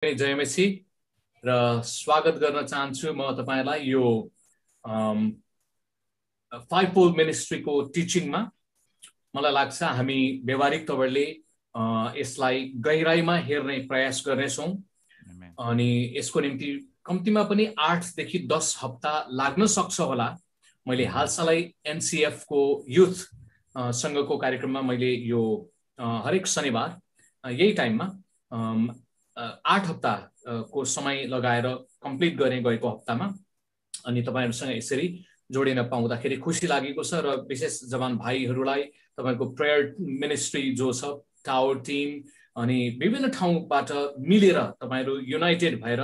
जयमेसी र स्वागत गर्न चाहन्छु म तपाईलाई यो फाइभ फोल्ड मिनिस्ट्रीको टिचिङमा। मलाई लाग्छ हामी व्यवहारिक तवरले यसलाई गहिराईमा हेर्ने प्रयास गर्नेछौँ अनि यसको निम्ति कम्तीमा पनि 8 देखि 10 हप्ता लाग्न सक्छ होला। मैले हालसालै एनसीएफ को युथ संघको कार्यक्रममा मैले यो हरेक शनिबार यही टाइममा 8 हप्ता को समय लगाएर कम्प्लिट गर्ने गएको हप्तामा अनि तपाईहरुसँग यसरी जोडिन पाउँदाखेरि खुसी लागेको छ र विशेष जवान भाइहरुलाई तपाईको प्रेयर मिनिस्ट्री जो छ टावर टिम अनि विभिन्न ठाउँबाट मिलेर तपाईहरु युनाइटेड भएर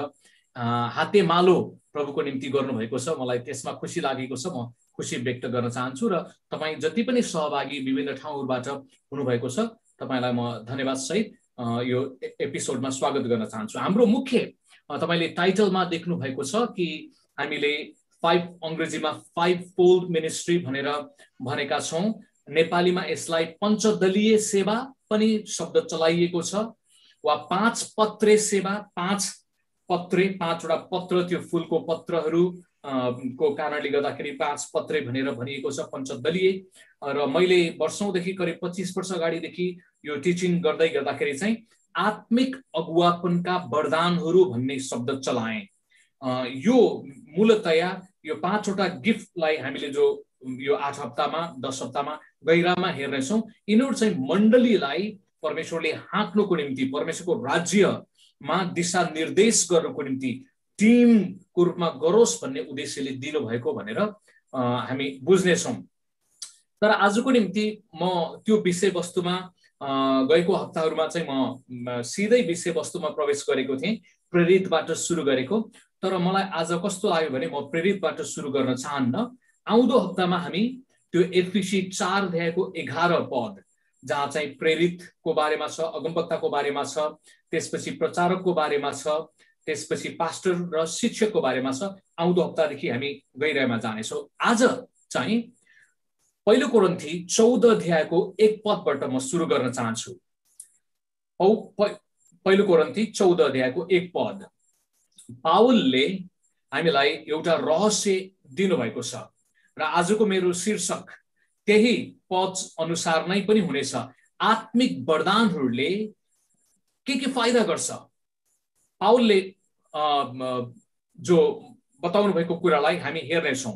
हातेमालो प्रभुको निम्ति गर्नु भएको छ। मलाई त्यसमा खुसी लागेको छ। म खुसी व्यक्त गर्न चाहन्छु र तपाई जति पनि सहभागी विभिन्न ठाउँहरुबाट हुनु भएको छ तपाईलाई म धन्यवाद सहित यो एपिसोडमा स्वागत गर्न चाहन्छु। हाम्रो मुख्य तपाईले टाइटलमा देख्नु भएको छ कि हामीले अंग्रेजीमा फाइभ फोल्ड मिनिस्ट्री भनेर भनेका छौं। नेपालीमा यसलाई पञ्चदलीय सेवा पनि शब्द चलाइएको छ वा 5 पत्रे सेवा। 5 पाँचवटा पत्र, त्यो फूलको पत्रहरू को कारणले गर्दाखेरि 5 पत्रे भनेर भनिएको छ पञ्चदलीय। र मैले वर्षौंदेखि करिब 25 वर्ष अगाडिदेखि यो टिचिङ गर्दै गर्दाखेरि चाहिँ आत्मिक अगुवापनका वरदानहरू भन्ने शब्द चलाए। यो मूलतया यो 5 वटा गिफ्टलाई हामीले जो यो 8 हप्तामा 10 हप्तामा गहिरामा हेर्नेछौं, यिनीहरू चाहिँ मण्डलीलाई परमेश्वरले हाँक्नुको निम्ति, परमेश्वरको राज्यमा दिशा निर्देश गर्नको निम्ति टिमको रूपमा गरोस् भन्ने उद्देश्यले दिनु भएको भनेर हामी बुझ्नेछौं। तर आजको निम्ति म त्यो विषयवस्तुमा गएको हप्ताहरुमा चाहिँ म सिधै विषयवस्तुमा प्रवेश गरेको थिएँ, प्रेरितबाट सुरु गरेको। तर मलाई आज कस्तो लाग्यो भने म प्रेरितबाट सुरु गर्न चाहन्न। आउँदो हप्तामा हामी त्यो एफिसी 4 अध्यायको 11 पद जहाँ चाहिँ प्रेरितको बारेमा छ, अगमवक्ताको बारेमा छ, त्यसपछि प्रचारकको बारेमा छ, त्यसपछि पास्टर र शिक्षकको बारेमा छ, आउँदो हप्तादेखि हामी गहिराईमा जानेछौं। आज चाहिँ पहिलो कोरिन्थी 14 अध्यायको 1 पदबाट म सुरु गर्न चाहन्छु। पहिलो कोरिन्थी 14 अध्यायको 1 पद। पावलले हामीलाई एउटा रहस्य दिनुभएको छ र आजको मेरो शीर्षक त्यही पद अनुसार नै पनि हुनेछ। आत्मिक वरदानहरूले के फाइदा गर्छ? पावलले जो बताउनु भएको कुरालाई हामी हेर्नेछौं।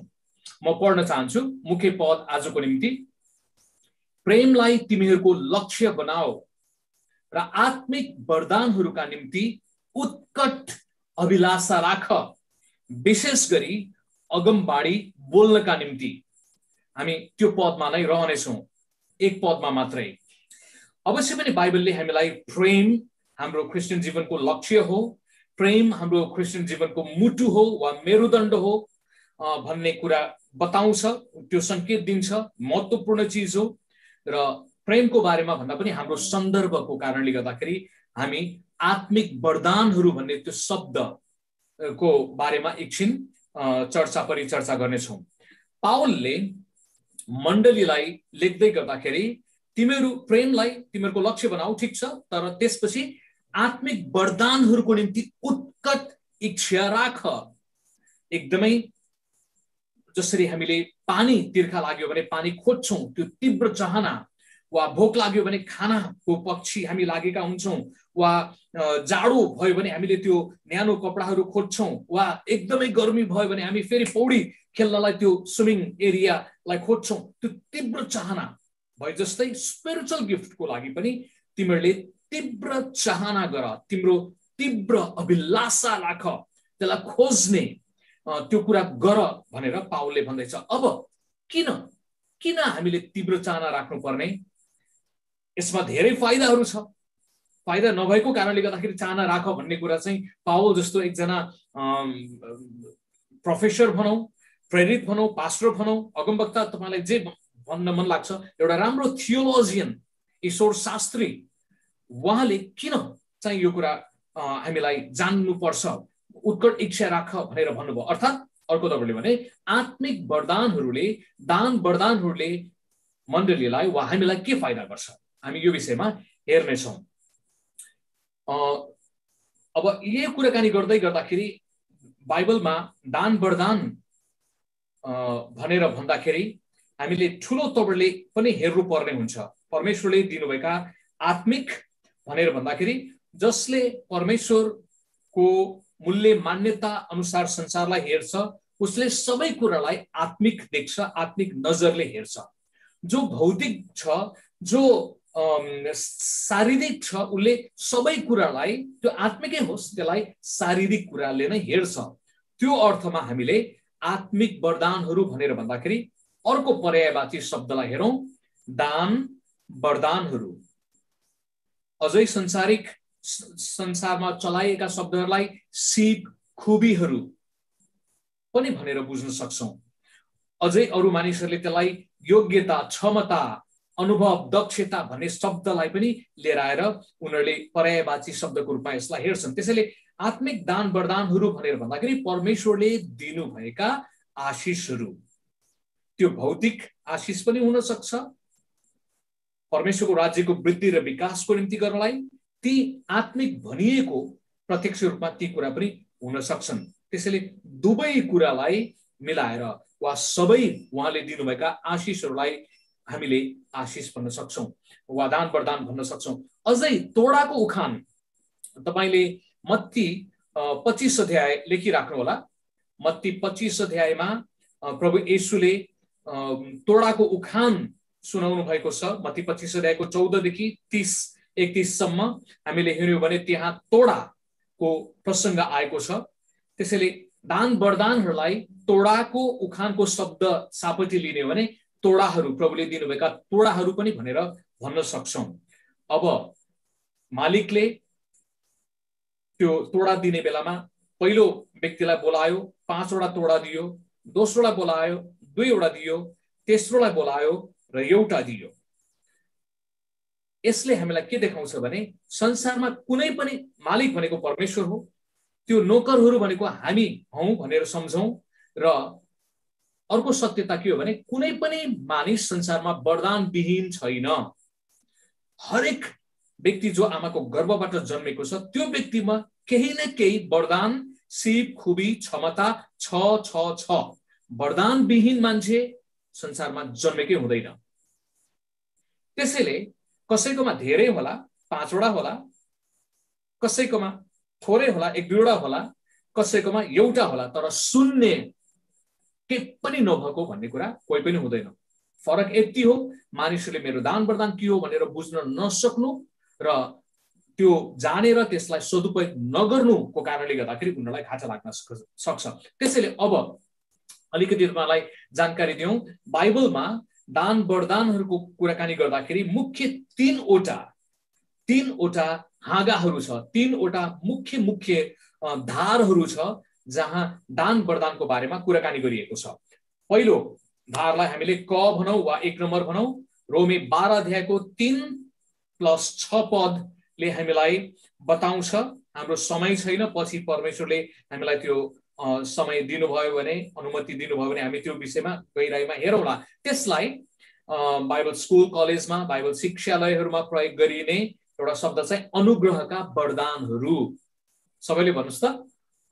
म पढ्न चाहन्छु मुख्य पद आजको निम्ति। प्रेमलाई तिमीहरूको लक्ष्य बनाओ र आत्मिक वरदानहरूका निम्ति उत्कट अभिलाषा राख, विशेष गरी अगमबाणी बोल्नका निम्ति। हामी त्यो पदमा नै रहनेछौं, एक पदमा मात्रै। अवश्य पनि बाइबलले हामीलाई प्रेम हाम्रो क्रिस्चियन जीवनको लक्ष्य हो, प्रेम हाम्रो क्रिस्चियन जीवनको मुटु हो वा मेरुदण्ड हो भन्ने कुरा बताउँछ, त्यो संकेत दिन्छ, महत्त्वपूर्ण चीज हो। र प्रेमको बारेमा भन्दा पनि हाम्रो सन्दर्भको कारणले गर्दाखेरि हामी आत्मिक वरदानहरू भन्ने त्यो शब्दको बारेमा एकछिन चर्चा परिचर्चा गर्नेछौं। पावलले मण्डलीलाई लेख्दै गर्दाखेरि तिमीहरू प्रेमलाई तिमीहरूको लक्ष्य बनाऊ, ठीक छ, तर त्यसपछि आत्मिक वरदानहरूको निम्ति उत्कट इच्छा राख। एकदमै जसरी हामीले पानी तिर्खा लाग्यो भने पानी खोज्छौं, त्यो तीव्र चाहना, वा भोक लाग्यो भने खानाको पक्षी हामी लागेका हुन्छौं, वा जाडो भयो भने हामीले त्यो न्यानो कपडाहरू खोज्छौं, वा एकदमै गर्मी भयो भने हामी फेरि पौडी खेल्नलाई त्यो स्विमिङ एरियालाई खोज्छौं। त्यो तीव्र चाहना भए जस्तै स्पिरिचुअल गिफ्टको लागि पनि तिमीहरूले तीव्र चाहना गर, तिम्रो तीव्र अभिलाषा राख, त्यसलाई खोज्ने त्यो कुरा गर भनेर पावलले भन्दैछ। अब किन हामीले तीव्र चाहना राख्नु पर्ने? यसमा धेरै फाइदाहरू छ। फाइदा नभएको कारणले गर्दाखेरि चाहना राख भन्ने कुरा चाहिँ पावल जस्तो एकजना प्रोफेसर भनौं, प्रेरित भनौं, पास्टर भनौं, अगमवक्ता, तपाईलाई जे भन्न मन लाग्छ, एउटा राम्रो थियोलोजियन, ईश्वर शास्त्री, उहाँले किन चाहिँ यो कुरा हामीलाई जान्नु पर्छ, उत्कट इच्छा राख भनेर भन्नुभयो। अर्थात् अर्को तवरले भने आत्मिक वरदानहरूले, दान वरदानहरूले मण्डलीलाई वा हामीलाई के फाइदा गर्छ, हामी यो विषयमा हेर्नेछौं। अब यही कुराकानी गर्दै गर्दाखेरि बाइबलमा दान वरदान भनेर भन्दाखेरि हामीले ठूलो तवरले पनि हेर्नु पर्ने हुन्छ। परमेश्वरले दिनुभएका आत्मिक भनेर भन्दाखेरि जसले परमेश्वरको मूल्य मान्यता अनुसार संसारलाई हेर्छ उसले सबै कुरालाई आत्मिक देख्छ, आत्मिक नजरले हेर्छ। जो भौतिक छ, जो शारीरिक छ, उसले सबै कुरालाई त्यो आत्मिकै होस् त्यसलाई शारीरिक कुराले नै हेर्छ। त्यो अर्थमा हामीले आत्मिक वरदानहरू भनेर भन्दाखेरि अर्को पर्यायवाची शब्दलाई हेरौं, दान वरदानहरू। अझै संसारमा चलाइएका शब्दहरूलाई सिप खुबीहरू पनि भनेर बुझ्न सक्छौं। अझै अरू मानिसहरूले त्यसलाई योग्यता, क्षमता, अनुभव, दक्षता भन्ने शब्दलाई पनि लिएर आएर उनीहरूले पर्यायवाची शब्दको रूपमा यसलाई हेर्छन्। त्यसैले आत्मिक दान वरदानहरू भनेर भन्दाखेरि परमेश्वरले दिनुभएका आशिषहरू, त्यो भौतिक आशिष पनि हुन सक्छ, परमेश्वरको राज्यको वृद्धि र विकासको निम्ति गर्नलाई, ती आत्मिक भनिएको प्रत्यक्ष रूपमा ती कुरा पनि हुन सक्छन्। त्यसैले दुवै कुरालाई मिलाएर वा सबै उहाँले दिनुभएका आशिषहरूलाई हामीले आशिष भन्न सक्छौं वा दान वरदान भन्न सक्छौं। अझै तोडाको उखान तपाईले मत्ती 25 अध्याय लेखिराख्नु होला। मत्ती 25 अध्यायमा प्रभु येशूले तोडाको उखान सुनाउनु भएको छ। मत्ती 25 अध्यायको 14 देखि 30-31 सम्म हामीले हेर्यौं भने त्यहाँ तोडाको प्रसंग आएको छ। त्यसैले दान वरदानहरूलाई तोडाको उखानको शब्द सापटी लिने भने तोडाहरू, प्रभुले दिनुभएका तोडाहरू पनि भनेर भन्न सक्छौं। अब मालिकले त्यो तोडा दिने बेलामा पहिलो व्यक्तिलाई बोलायो, 5 वटा तोडा दियो, दोस्रोलाई बोलायो, 2 वटा दियो, तेस्रोलाई बोलायो र 1 दियो। यसले हामीलाई के देखाउँछ भने संसारमा कुनै पनि मालिक भनेको परमेश्वर हो, त्यो नोकरहरू भनेको हामी हौं भनेर सम्झौं। र अर्को सत्यता के हो भने कुनै पनि मानिस संसारमा वरदान विहीन छैन। हरेक व्यक्ति जो आमाको गर्भबाट जन्मेको छ त्यो व्यक्तिमा केही न केही वरदान, सिप, खुबी, क्षमता छ। वरदान विहीन मान्छे संसारमा जन्मेकै हुँदैन। त्यसैले कसैकोमा धेरै होला, 5 वटा होला, कसैकोमा थोरै होला, 1-2 वटा होला, कसैकोमा 1 होला, तर शून्य के पनि नभएको भन्ने कुरा कोही पनि हुँदैन। फरक यति हो, मानिसहरूले मेरो दान वरदान के हो भनेर बुझ्न नसक्नु र त्यो जानेर त्यसलाई सदुपयोग नगर्नुको कारणले गर्दाखेरि उनीहरूलाई घाटा लाग्न सक्छ। त्यसैले अब अलिकति तपाईलाई जानकारी दिउँ। बाइबलमा दान वरदानहरूको कुराकानी गर्दाखेरि मुख्य 3 वटा हाँगाहरू छ, 3 वटा मुख्य धारहरू छ जहाँ दान वरदानको बारेमा कुराकानी गरिएको छ। पहिलो धारलाई हामीले क भनौं वा 1 नम्बर भनौं। रोमी 12 अध्यायको 3+6 पदले हामीलाई बताउँछ। हाम्रो समय छैन, पछि परमेश्वरले हामीलाई त्यो समय दिनुभयो भने, अनुमति दिनुभयो भने हामी त्यो विषयमा गहिराईमा हेरौँला। त्यसलाई बाइबल स्कुल, कलेजमा, बाइबल शिक्षालयहरूमा प्रयोग गरिने एउटा शब्द चाहिँ अनुग्रहका वरदानहरू। सबैले भन्नुस् त,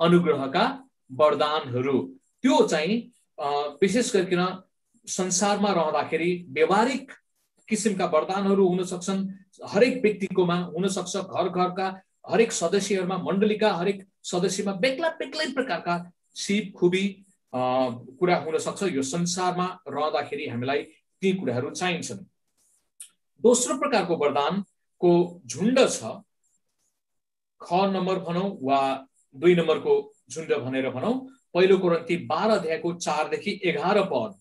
अनुग्रहका वरदानहरू। त्यो चाहिँ विशेष गरिकन संसारमा रहँदाखेरि व्यवहारिक किसिमका वरदानहरू हुन सक्छन्। हरेक व्यक्तिकोमा हुन सक्छ, घर-घरका हरेक सदस्यहरूमा, मण्डलीका हरेक सदस्यमा बेग्लै प्रकारका सिप, खुबी कुरा हुन सक्छ। यो संसारमा रहँदाखेरि हामीलाई ती कुराहरू चाहिन्छन्। दोस्रो प्रकारको वरदानको झुण्ड छ, ख नम्बर भनौं वा 2 नम्बरको झुण्ड भनेर भनौं। पहिलो कोरिन्थी 12 अध्यायको 4 देखि 11 पद।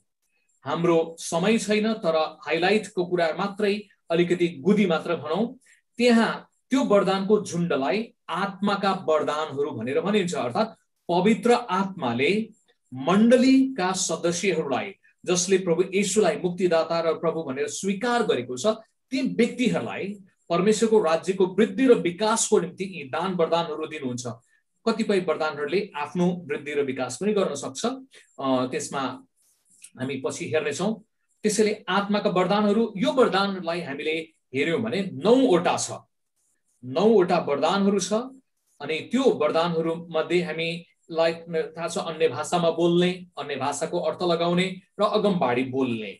हाम्रो समय छैन, तर हाइलाइटको कुरा मात्रै अलिकति गुदी मात्र भनौं। त्यहाँ त्यो वरदानको झुण्डलाई आत्माका वरदानहरू भनेर भनिन्छ। अर्थात् पवित्र आत्माले मण्डलीका सदस्यहरूलाई, जसले प्रभु येशूलाई मुक्तिदाता र प्रभु भनेर स्वीकार गरेको छ, ती व्यक्तिहरूलाई परमेश्वरको राज्यको वृद्धि र विकासको निम्ति यी दान वरदानहरू दिनुहुन्छ। कतिपय वरदानहरूले आफ्नो वृद्धि र विकास पनि गर्न सक्छ, त्यसमा हामी पछि हेर्नेछौँ। त्यसैले आत्माका वरदानहरू, यो वरदानहरूलाई हामीले हेर्यौं भने 9 वटा छ। 9 वटा वरदानहरू छ। अनि त्यो वरदानहरू मध्ये हामीलाई थाहा छ अन्य भाषामा बोल्ने, अन्य भाषाको अर्थ लगाउने र अगमबाडी बोल्ने,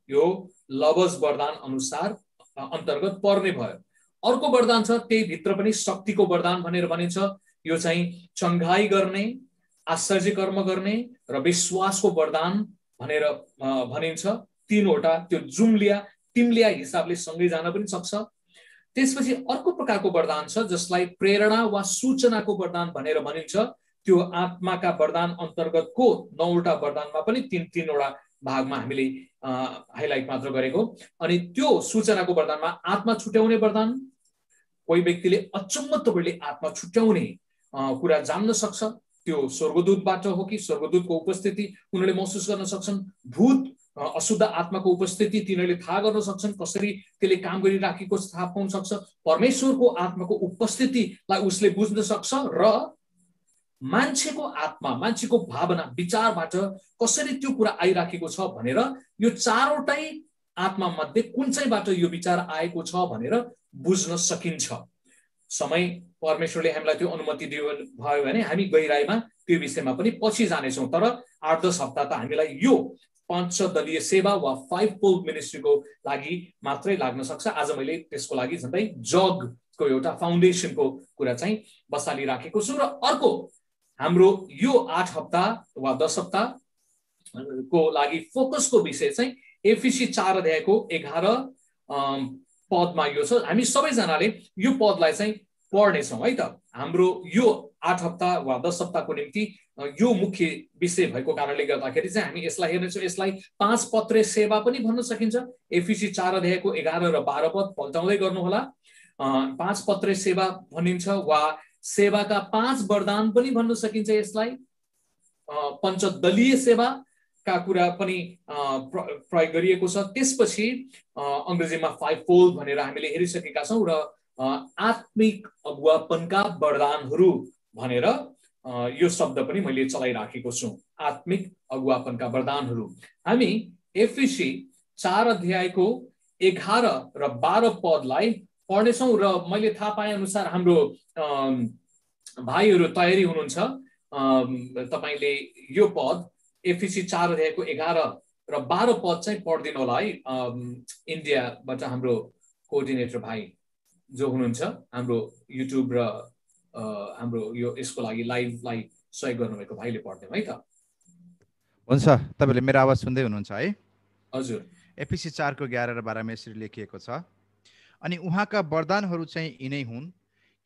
यो लवज वरदान अनुसार अन्तर्गत पर्ने भयो। अर्को वरदान छ, त्यही भित्र पनि शक्तिको वरदान भनेर भनिन्छ। यो चाहिँ चङ्गाई गर्ने, आश्चर्य कर्म गर्ने र विश्वासको वरदान भनेर भनिन्छ। तीनवटा त्यो जुम्लिया टिम्लिया हिसाबले सँगै जान पनि सक्छ। त्यसपछि अर्को प्रकारको वरदान छ जसलाई प्रेरणा वा सूचनाको वरदान भनेर भनिन्छ। त्यो आत्माका वरदान अन्तर्गतको 9वटा वरदानमा पनि तीन-तीनवटा भागमा हामीले हाइलाइट मात्र गरेको। अनि त्यो सूचनाको वरदानमा आत्मा छुट्याउने वरदान, कोही व्यक्तिले अचम्मत्वले आत्मा छुट्याउने कुरा जान्न सक्छ, त्यो स्वर्गदूतबाट हो कि स्वर्गदूतको उपस्थिति उनीहरूले महसुस गर्न सक्छन्। भूत अशुद्ध आत्माको उपस्थिति तिनीहरूले थाहा गर्न सक्छन्, कसरी त्यसले काम गरिराखेको थाहा पाउन सक्छ। परमेश्वरको आत्माको उपस्थितिलाई उसले बुझ्न सक्छ र मान्छेको आत्मा, मान्छेको भावना, विचारबाट कसरी त्यो कुरा आइराखेको छ भनेर यो चारवटै आत्मा मध्ये कुन चाहिँबाट यो विचार आएको छ भनेर बुझ्न सकिन्छ। समय परमेश्वरले हामीलाई त्यो अनुमति दियो भयो भने हामी गहिराईमा त्यो विषयमा पनि पछि जानेछौँ। तर 8-10 हप्ता त हामीलाई यो पञ्चदलीय सेवा वा 5-fold मिनिस्ट्रीको लागि मात्रै लाग्न सक्छ। आज मैले त्यसको लागि झन्डै जगको एउटा फाउन्डेसनको कुरा चाहिँ बसालिराखेको छु। र अर्को हाम्रो यो 8 हप्ता वा 10 हप्ता को लागि फोकसको विषय चाहिँ एफिसी 4 अध्यायको 11 पदमा यो छ। हामी सबैजनाले यो पदलाई चाहिँ पढ्नेछौँ है त। हाम्रो यो 8 हप्ता वा 10 हप्ताको निम्ति यो मुख्य विषय भएको कारणले गर्दाखेरि चाहिँ हामी यसलाई हेर्नेछौँ। यसलाई 5 पत्रे सेवा पनि भन्न सकिन्छ। एफिसी 4 अध्यायको 11 र 12 पद पल्टाउँदै गर्नुहोला। 5 पत्रे सेवा भनिन्छ वा सेवाका 5 वरदान पनि भन्न सकिन्छ। यसलाई पञ्चदलीय सेवा का कुरा पनि प्रयोग गरिएको छ। त्यसपछि अंग्रेजीमा 5-fold भनेर हामीले हेरिसकेका छौं र आत्मिक अगुवापनका वरदानहरू भनेर यो शब्द पनि मैले चलाइराखेको छु। आत्मिक अगुवापनका वरदानहरू हामी एफिसी 4 अध्यायको 11 र 12 पदलाई पढ्नेछौं र मैले थाहा पाए अनुसार हाम्रो भाइहरू तयारी हुनुहुन्छ। तपाईले यो पद एफिसी 4 अध्यायको 11 र 12 पद चाहिँ पढ्दिनु होला है। इन्डियाबाट हाम्रो कोअर्डिनेटर भाइ जो हुनुहुन्छ, हाम्रो युट्युब र हाम्रो यो यसको लागि लाइभलाई सहयोग गर्नुभएको भाइले पढ्दिनु है त। हुन्छ, तपाईले मेरो आवाज सुन्दै हुनुहुन्छ है? हजुर। एफिसी 4 को 11 र 12 मा यसरी लेखिएको छ, अनि उहाँका वरदानहरू चाहिँ यिनै हुन्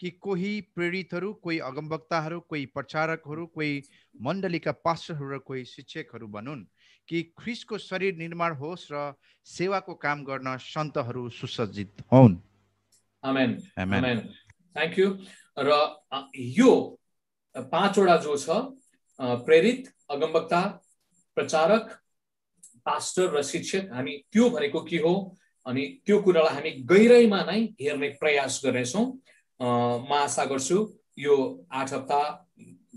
कि कोही प्रेरितहरू, कोही अगमवक्ताहरू, कोही प्रचारकहरू, कोही मण्डलीका पास्टरहरू र कोही शिक्षकहरू बनुन् कि ख्रीष्टको शरीर निर्माण होस् र सेवाको काम गर्न सन्तहरू सुसज्जित हुन्। Amen amen. Thank you. र यो 5 वटा जो छ, प्रेरित, अगमवक्ता, प्रचारक, पास्टर र शिक्षक, हामी त्यो भनेको के हो अनि त्यो कुरालाई हामी गहिराईमा नै हेर्ने प्रयास गर्नेछौँ। म आशा गर्छु यो 8 हप्ता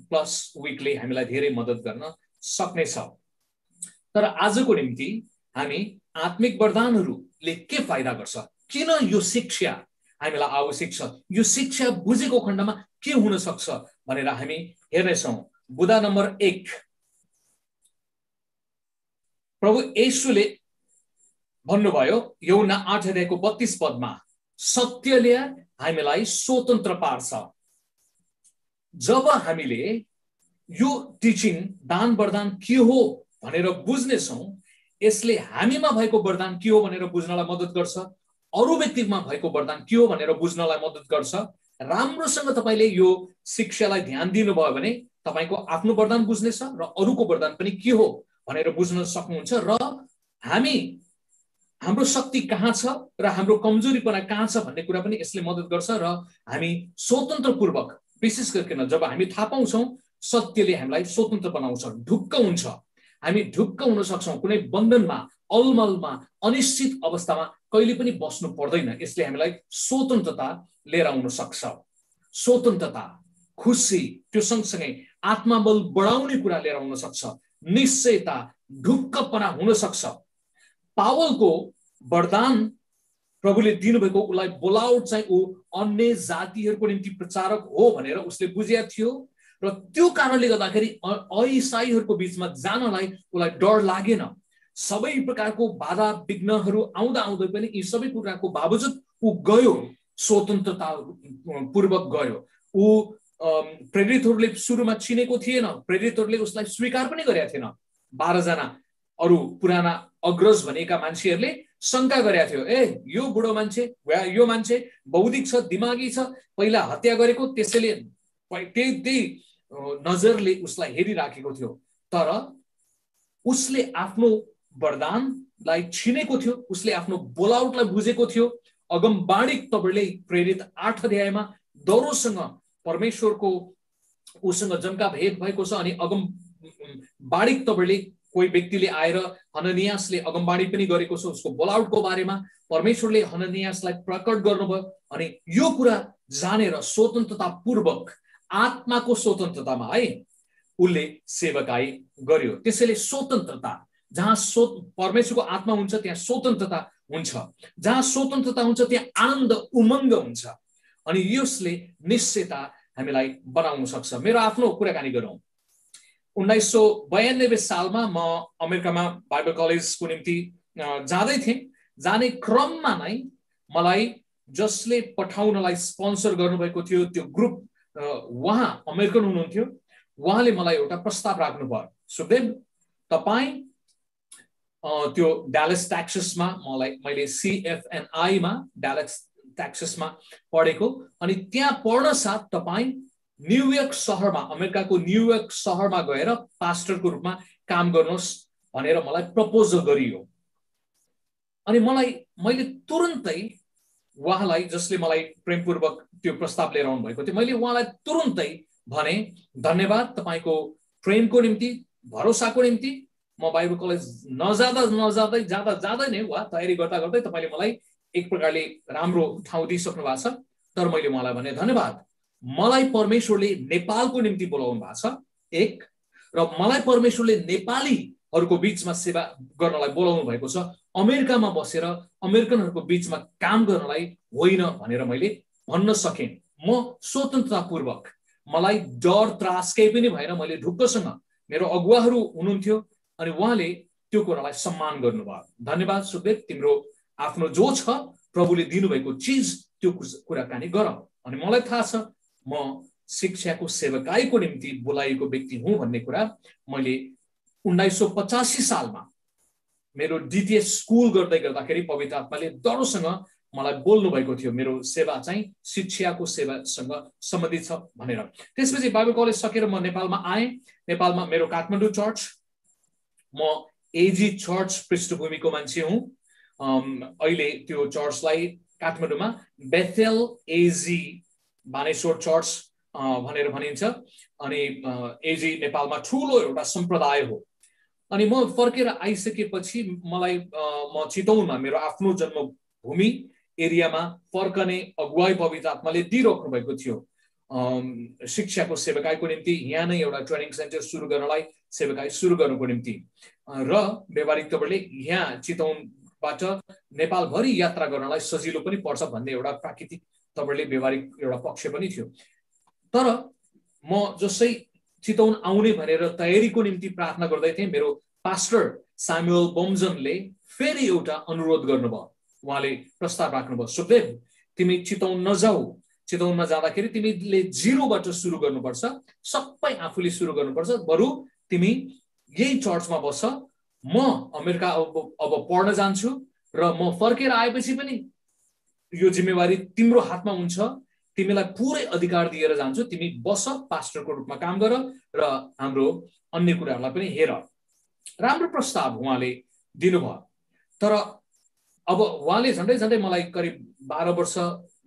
प्लस विकले हामीलाई धेरै मद्दत गर्न सक्नेछ। तर आजको निम्ति हामी आत्मिक वरदानहरूले के फाइदा गर्छ, किन यो शिक्षा हामीलाई आवश्यक छ, यो शिक्षा बुझेको खण्डमा के हुन सक्छ भनेर हामी हेर्नेछौँ। बुदा नम्बर 1, प्रभु येशूले भन्नुभयो यूहन्ना 8 अध्यायको 32 पदमा, सत्यले हामीलाई स्वतन्त्र पार्छ। जब हामीले यो टिचिङ दान वरदान के हो भनेर बुझ्नेछौँ, यसले हामीमा भएको वरदान के हो भनेर बुझ्नलाई मद्दत गर्छ, अरू व्यक्तिमा भएको वरदान के हो भनेर बुझ्नलाई मद्दत गर्छ। राम्रोसँग तपाईले यो शिक्षालाई ध्यान दिनुभयो भने तपाईको आफ्नो वरदान बुझ्नेछ र अरूको वरदान पनि के हो भनेर बुझ्न सक्नुहुन्छ। र हाम्रो शक्ति कहाँ छ र हाम्रो कमजोरीपना कहाँ छ भन्ने कुरा पनि यसले मद्दत गर्छ। र हामी स्वतन्त्रपूर्वक, विशेष गरिकन जब हामी थाहा पाउँछौँ सत्यले हामीलाई स्वतन्त्र बनाउँछ, ढुक्क हुन्छ, हामी ढुक्क हुन सक्छौँ, कुनै बन्धनमा, अलमलमा, अनिश्चित अवस्थामा कहिले पनि बस्नु पर्दैन। यसले हामीलाई स्वतन्त्रता लिएर आउन सक्छ। स्वतन्त्रता, खुसी, त्यो सँगसँगै आत्मबल बढाउने कुरा लिएर आउन सक्छ, निश्चयता, ढुक्कपना हुन सक्छ। पावलको वरदान प्रभुले दिनुभएको उसलाई बोलाउट चाहिँ ऊ अन्य जातिहरूको निम्ति प्रचारक हो भनेर उसले बुझेको थियो र त्यो कारणले गर्दाखेरि अईसाईहरूको बीचमा जानलाई उसलाई डर लागेन। सबै प्रकारको बाधा विघ्नहरू आउँदा आउँदै पनि यी सबै कुराको बावजुद ऊ गयो, स्वतन्त्रता पूर्वक गयो। ऊ प्रेरितहरूले सुरुमा चिनेको थिएन, प्रेरितहरूले उसलाई स्वीकार पनि गरेका थिएन। 12 जना अरू पुराना अग्रज भनेका मान्छेहरूले शंका गरेका थियो, यो बुढो मान्छे, यो मान्छे बौद्धिक छ, दिमागी छ, पहिला हत्या गरेको, त्यसैले त्यही नजरले उसलाई हेरिराखेको थियो। तर उसले आफ्नो वरदानलाई चिनेको थियो, उसले आफ्नो बोलाउटलाई बुझेको थियो। अगमबाणी तपाईले प्रेरित 8 अध्यायमा दरोसँग परमेश्वरको उसँग जम्का भेट भएको छ। अनि अगमबाणी तपाईले कोही व्यक्तिले आएर हननियासले अगमबाणी पनि गरेको छ उसको बोलाउटको बारेमा। परमेश्वरले हननियासलाई प्रकट गर्नुभयो अनि यो कुरा जानेर स्वतन्त्रता पूर्वक आत्माको स्वतन्त्रतामा है उसले सेवकाई गर्यो। त्यसैले स्वतन्त्रता, जहाँ परमेश्वरको आत्मा हुन्छ त्यहाँ स्वतन्त्रता हुन्छ, जहाँ स्वतन्त्रता हुन्छ त्यहाँ आनन्द उमङ्ग हुन्छ। अनि यसले निश्चयता हामीलाई बनाउन सक्छ। मेरो आफ्नो कुराकानी गरौँ। 1992 सालमा म अमेरिकामा बाइबल कलेजको निम्ति जाँदै थिएँ। जाने क्रममा नै मलाई जसले पठाउनलाई स्पोन्सर गर्नुभएको थियो त्यो ग्रुप उहाँ अमेरिकन हुनुहुन्थ्यो। उहाँले मलाई एउटा प्रस्ताव राख्नुभयो, सुखदेव तपाईँ त्यो डालस टेक्सासमा, मैले CFNI मा डालस टेक्सासमा पढेको, अनि त्यहाँ पढ्न साथ तपाईँ न्युयोर्क सहरमा, अमेरिकाको न्युयोर्क सहरमा गएर पास्टरको रूपमा काम गर्नुहोस् भनेर मलाई प्रपोजल गरियो। अनि मैले तुरुन्तै उहाँलाई, जसले मलाई प्रेमपूर्वक त्यो प्रस्ताव लिएर आउनु भएको थियो, मैले उहाँलाई तुरुन्तै भने धन्यवाद तपाईको प्रेमको निम्ति, भरोसाको निम्ति। म बाइबल कलेज जाँदै नै वा तयारी गर्दा गर्दै तपाईले मलाई एक प्रकारले राम्रो ठाउँ दिइसक्नु भएको छ। तर मैले उहाँलाई भने धन्यवाद, मलाई परमेश्वरले नेपालको निम्ति बोलाउनु भएको छ एक, र मलाई परमेश्वरले नेपालीहरूको बीचमा सेवा गर्नलाई बोलाउनु भएको छ, अमेरिकामा बसेर अमेरिकनहरूको बीचमा काम गर्नलाई होइन भनेर मैले भन्न सकेँ। म स्वतन्त्रतापूर्वक, मलाई डर त्रास केही पनि भएन। मैले ढुक्कसँग, मेरो अगुवाहरू हुनुहुन्थ्यो अनि उहाँले त्यो कुरालाई सम्मान गर्नुभयो। धन्यवाद सुखदेव, तिम्रो आफ्नो जो छ प्रभुले दिनुभएको चिज त्यो कुराकानी गर। अनि मलाई थाहा छ म शिक्षाको सेवकाईको निम्ति बोलाइएको व्यक्ति हुँ भन्ने कुरा मैले 1985 सालमा मेरो द्वितीय स्कुल गर्दै गर्दाखेरि पवित्र आत्माले दरोसँग मलाई बोल्नु भएको थियो, मेरो सेवा चाहिँ शिक्षाको सेवासँग सम्बन्धित छ भनेर। त्यसपछि बाइबल कलेज सकेर म नेपालमा आएँ। नेपालमा मेरो काठमाडौँ चर्च, म एजी चर्च पृष्ठभूमिको मान्छे हुँ। अहिले त्यो चर्चलाई काठमाडौँमा बेथेल एजी बानेश्वर चर्च भनेर भनिन्छ। अनि एजी नेपालमा ठुलो एउटा सम्प्रदाय हो। अनि म फर्केर आइसकेपछि मलाई म चितवनमा, मेरो आफ्नो जन्मभूमि एरियामा फर्कने अगुवाई पवित्र आत्माले दिइराख्नु भएको थियो शिक्षाको सेवकाईको निम्ति। यहाँ नै एउटा ट्रेनिङ सेन्टर सुरु गर्नलाई, सेवकाई सुरु गर्नुको निम्ति। र व्यवहारिक तवरले यहाँ चितवनबाट नेपालभरि यात्रा गर्नलाई सजिलो पनि पर्छ भन्ने एउटा प्राकृतिक तवरले व्यवहारिक एउटा पक्ष पनि थियो। तर म जसै चितवन आउने भनेर तयारीको निम्ति प्रार्थना गर्दै थिएँ, मेरो पास्टर सामुएल बोम्जनले फेरि एउटा अनुरोध गर्नुभयो। उहाँले प्रस्ताव राख्नुभयो, सुखदेव तिमी चितवन नजाऊ, चितवनमा जाँदाखेरि तिमीले जिरोबाट सुरु गर्नुपर्छ, सबै आफूले सुरु गर्नुपर्छ, बरु तिमी यही चर्चमा बस, म अमेरिका अब पढ्न जान्छु र म फर्केर आएपछि पनि यो जिम्मेवारी तिम्रो हातमा हुन्छ, तिमीलाई पुरै अधिकार दिएर जान्छु, तिमी बस, पास्टरको रूपमा काम गर र हाम्रो अन्य कुराहरूलाई पनि हेर। राम्रो प्रस्ताव उहाँले दिनुभयो। तर अब उहाँले झन्डै मलाई करिब 12 वर्ष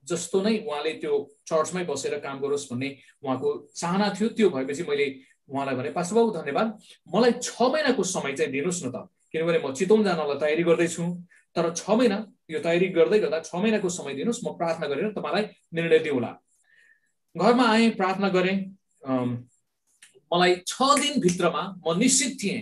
जस्तो नै उहाँले त्यो चर्चमै बसेर काम गरोस् भन्ने उहाँको चाहना थियो। त्यो भएपछि मैले उहाँलाई भने, पास्टर बाबु धन्यवाद, मलाई 6 महिनाको समय चाहिँ दिनुहोस् न त, किनभने म चितवन जानलाई तयारी गर्दैछु। तर 6 महिना यो तयारी गर्दै गर्दा 6 महिनाको समय दिनुहोस्, म प्रार्थना गरेर तपाईँलाई निर्णय दिउँला। घरमा आएँ, प्रार्थना गरेँ। मलाई 6 दिनभित्रमा म निश्चित थिएँ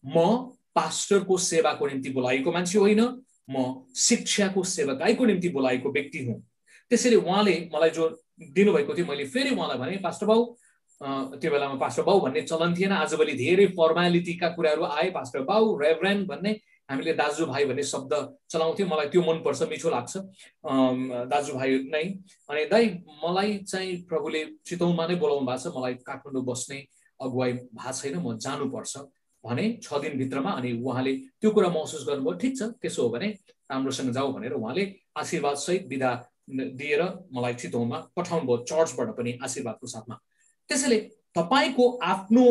म पास्टरको सेवाको निम्ति बोलाएको मान्छे होइन, म शिक्षाको सेवकाईको निम्ति बोलाएको व्यक्ति हुँ। त्यसैले उहाँले मलाई जो दिनुभएको थियो, मैले फेरि उहाँलाई भने, पास्टर बाउ, त्यो बेलामा पास्टर बाउ भन्ने चलन थिएन, आजभोलि धेरै फर्मालिटीका कुराहरू आए, पास्टर बाउ, रेभरेन्ड भन्ने, हामीले दाजुभाइ भन्ने शब्द चलाउँथ्यौँ। मलाई त्यो मनपर्छ, मिठो लाग्छ, दाजुभाइ नै। अनि दाइ, मलाई चाहिँ प्रभुले चितवनमा नै बोलाउनु भएको छ, मलाई काठमाडौँ बस्ने अगुवाई भएको छैन, म जानुपर्छ भने 6 दिनभित्रमा। अनि उहाँले त्यो कुरा महसुस गर्नुभयो, ठिक छ त्यसो हो भने राम्रोसँग जाऊ भनेर उहाँले आशीर्वाद सहित बिदा दिएर मलाई चितवनमा पठाउनु भयो, चर्चबाट पनि आशीर्वादको साथमा। त्यसैले तपाईको आफ्नो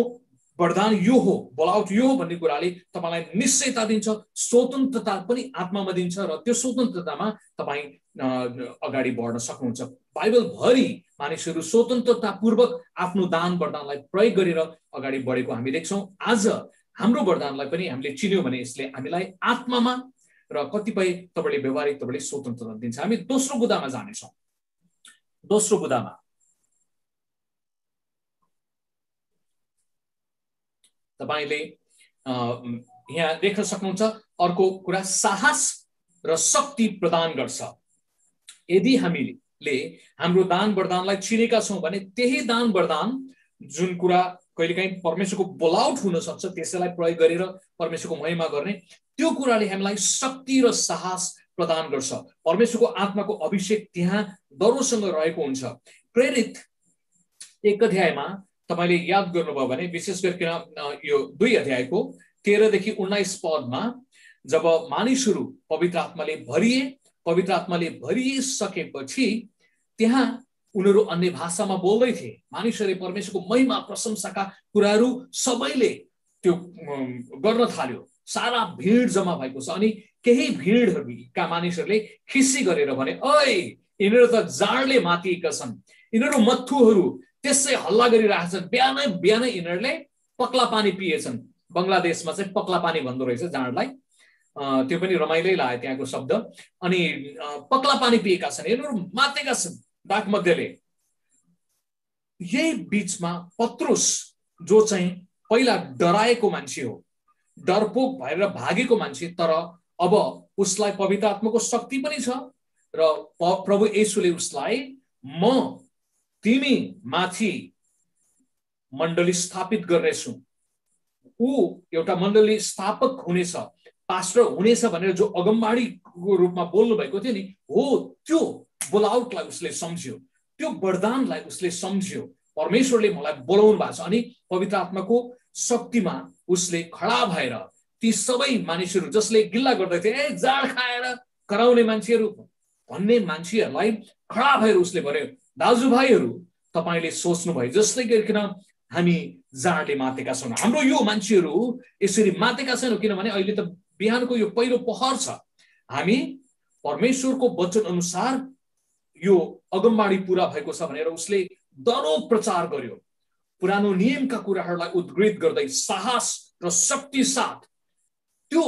वरदान यो हो, बोलाउट यो हो भन्ने कुराले तपाईलाई निश्चयता दिन्छ, स्वतन्त्रता पनि आत्मामा दिन्छ, र त्यो स्वतन्त्रतामा तपाई अगाडि बढ्न सक्नुहुन्छ। बाइबल भरि मानिसहरू स्वतन्त्रतापूर्वक आफ्नो दान वरदानलाई प्रयोग गरेर अगाडि बढेको हामी देख्छौँ। आज हाम्रो वरदानलाई पनि हामीले चिन्यौँ भने यसले हामीलाई आत्मामा र कतिपय तपाईले व्यवहारिक तपाईले स्वतन्त्रता दिन्छ। हामी दोस्रो बुदामा जानेछौँ। दोस्रो बुदामा तपाईले यहाँ देख्न सक्नुहुन्छ, अर्को कुरा साहस र शक्ति प्रदान गर्छ। यदि हामीले हाम्रो दान वरदानलाई चिनेका छौं भने त्यही दान वरदान जुन कुरा कहिलेकाहीँ परमेश्वरको बोलाउट हुन सक्छ त्यसैलाई प्रयोग गरेर परमेश्वरको महिमा गर्ने, त्यो कुराले हामीलाई शक्ति र साहस प्रदान गर्छ। परमेश्वरको आत्माको अभिषेक त्यहाँ दरोसँग रहेको हुन्छ। प्रेरित 1 अध्यायमा तपाईले याद गर्नुभयो भने, विशेष गरिकन यो 2 अध्यायको 13 देखि 19 पदमा जब मानिसहरू पवित्र आत्माले भरिए, पवित्र आत्माले भरिसकेपछि त्यहाँ उनीहरू अन्य भाषामा बोल्दै थिए। मानिसहरूले परमेश्वरको महिमा प्रशंसाका कुराहरू सबैले त्यो गर्न थाल्यो। सारा भिड जम्मा भएको छ। अनि केही भिडका मानिसहरूले खिसी गरेर भने, ओइ यिनीहरू त जाडले मातिएका छन्, यिनीहरू मत्थुहरू त्यसै हल्ला गरिरहेछन्, बिहानै बिहानै यिनीहरूले पक्ला पानी पिएछन्। बंगलादेशमा चाहिँ पक्ला पानी भन्दो रहेछ जाडलाई, त्यो पनि रमाइलै लाग्यो त्यहाँको शब्द। अनि पक्ला पानी पिएका छन्, यिनीहरू मातेका छन् डाक मध्येले। यही बीचमा पत्रुस जो चाहिँ पहिला डराएको मान्छे हो, डरपोक भएर भागेको मान्छे, तर अब उसलाई पवित्र आत्माको शक्ति पनि छ र प्रभु येशूले उसलाई म तिमी माथि मण्डली स्थापित गर्नेछु। ऊ एउटा मण्डली स्थापक हुनेछ, पास्टर हुनेछ भनेर जो अगमबाडीको रूपमा बोल्नु भएको थियो नि, हो त्यो बोलाउटलाई उसले सम्झ्यो, त्यो वरदानलाई उसले सम्झ्यो। परमेश्वरले मलाई बोलाउनु भएको छ। अनि पवित्र आत्माको शक्तिमा उसले खडा भएर ती सबै मानिसहरू जसले गिल्ला गर्दै थिए, ए जाड खाएर कराउने मान्छेहरू भन्ने मान्छेहरूलाई खडा भएर उसले भन्यो, दाजुभाइहरू तपाईले सोच्नुभयो जसले गरिकन हामी जाडले मातेका छौँ, हाम्रो यो मान्छेहरू यसरी मातेका छैनौँ, किनभने अहिले त बिहानको यो पहिलो पहर छ। हामी परमेश्वरको वचन अनुसार यो अगमबाडी पूरा भएको छ भनेर उसले दरो प्रचार गर्यो। पुरानो नियमका कुराहरूलाई उद्घृत गर्दै साहस र शक्ति साथ, त्यो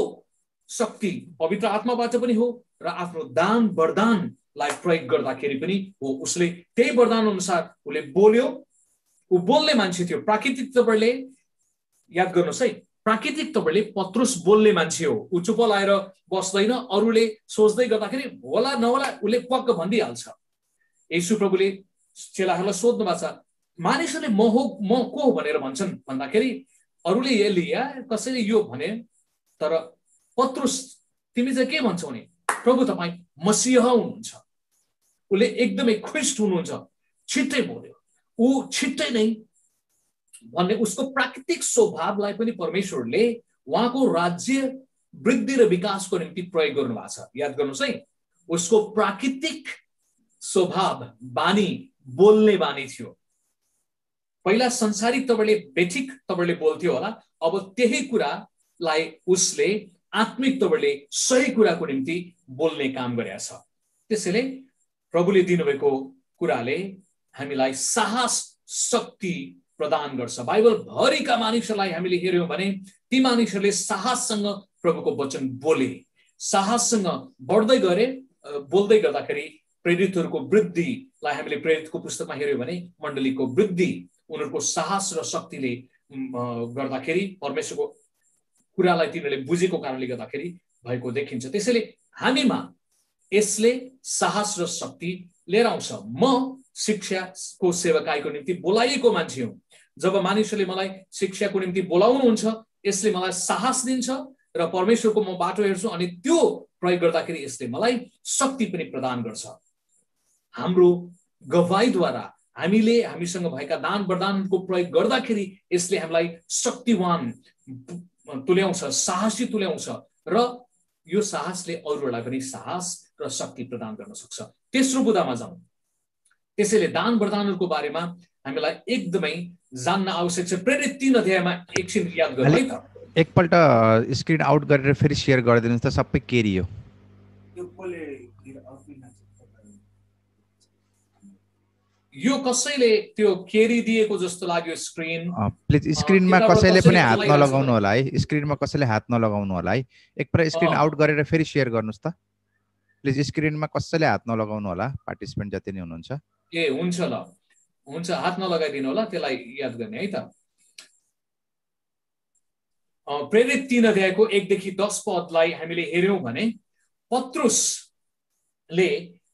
शक्ति पवित्र आत्माबाट पनि हो र आफ्नो दान वरदानलाई प्रयोग गर्दाखेरि पनि हो। उसले त्यही वरदान अनुसार उसले बोल्यो। ऊ बोल्ने मान्छे थियो। प्राकृतिक तपाईले याद गर्नुहोस् है, प्राकृतिक तपाईले पत्रुस बोल्ने मान्छे हो। ऊ चुप लाएर बस्दैन, अरूले सोच्दै गर्दाखेरि होला नहोला उसले पक्क भनिदिइहाल्छ। येशू प्रभुले चेलाहरूलाई सोध्नु भएको छ, मानिसहरूले म को हो भनेर भन्छन् भन्दाखेरि अरूले एलिया कसैले यो भने, तर पत्रुस तिमी चाहिँ के भन्छौ नि, प्रभु तपाईँ मसीह हुनुहुन्छ। उसले एकदमै खुस्ट हुनुहुन्छ, छिट्टै बोल्यो। ऊ छिट्टै नै भन्ने उसको प्राकृतिक स्वभावलाई पनि परमेश्वरले उहाँको राज्य वृद्धि र विकासको निम्ति प्रयोग गर्नु भएको छ। याद गर्नुहोस् है, उसको प्राकृतिक स्वभाव बानी बोल्ने बानी थियो। पहिला संसारिक तपाईले बेठिक तपाईले बोल्थ्यो होला, अब त्यही कुरालाई उसले आत्मिक तपाईले सही कुराको निम्ति बोल्ने काम गरेछ। त्यसैले प्रभुले दिनुभएको कुराले हामीलाई साहस शक्ति प्रदान गर्छ। बाइबल भरिका मानिसहरूलाई हामीले हेर्यौं भने ती मानिसहरूले साहससँग प्रभुको वचन बोले, साहससँग बढ्दै गरे। बोल्दै गर्दाखेरि प्रेरितहरूको वृद्धिलाई हामीले प्रेरितको पुस्तकमा हेर्यौं भने मण्डलीको वृद्धि उनीहरूको साहस र शक्तिले गर्दाखेरि, परमेश्वरको कुरालाई तिनीहरूले बुझेको कारणले गर्दाखेरि भएको देखिन्छ। त्यसैले हामीमा यसले साहस र शक्ति लिएर आउँछ। म शिक्षाको सेवकाईको निम्ति बोलाइएको मान्छे हुँ। जब मानिसहरूले मलाई शिक्षाको निम्ति बोलाउनुहुन्छ, यसले मलाई साहस दिन्छ र परमेश्वरको म बाटो हेर्छु, अनि त्यो प्रयोग गर्दाखेरि यसले मलाई शक्ति पनि प्रदान गर्छ। हाम्रो गवाईद्वारा हामीले हामीसँग भएका दान वरदानको प्रयोग गर्दाखेरि यसले हामीलाई शक्तिवान तुल्याउँछ, साहसी तुल्याउँछ र यो साहसले अरूलाई पनि साहस र शक्ति प्रदान गर्न सक्छ। तेस्रो बुदामा जाउँ। त्यसैले दान वरदानहरूको बारेमा हामीलाई एकदमै जान्न आवश्यक छ। प्रेरित 3 अध्यायमा एकछिन याद गरौँ है त। एकपल्ट स्क्रिन आउट गरेर फेरि शेयर गरिदिनुस् त, सबै केरियो। यो कसैले त्यो केरी दिएको जस्तो लाग्यो स्क्रिन। प्लिज स्क्रिनमा कसैले पनि हात नलगाउनु होला है, स्क्रिनमा कसैले हात नलगाउनु होला है। एकपल्ट स्क्रिन आउट गरेर फेरि शेयर गर्नुस् त प्लिज। स्क्रिनमा कसैले हात नलगाउनु होला, पार्टिसिपेन्ट जति नै हुनुहुन्छ। ए हुन्छ ल, हुन्छ, हात नलगाइदिनु होला, त्यसलाई याद गर्ने है त। प्रेरित 3 अध्यायको 1 देखि 10 पदलाई हामीले हेर्यौं भने पत्रुसले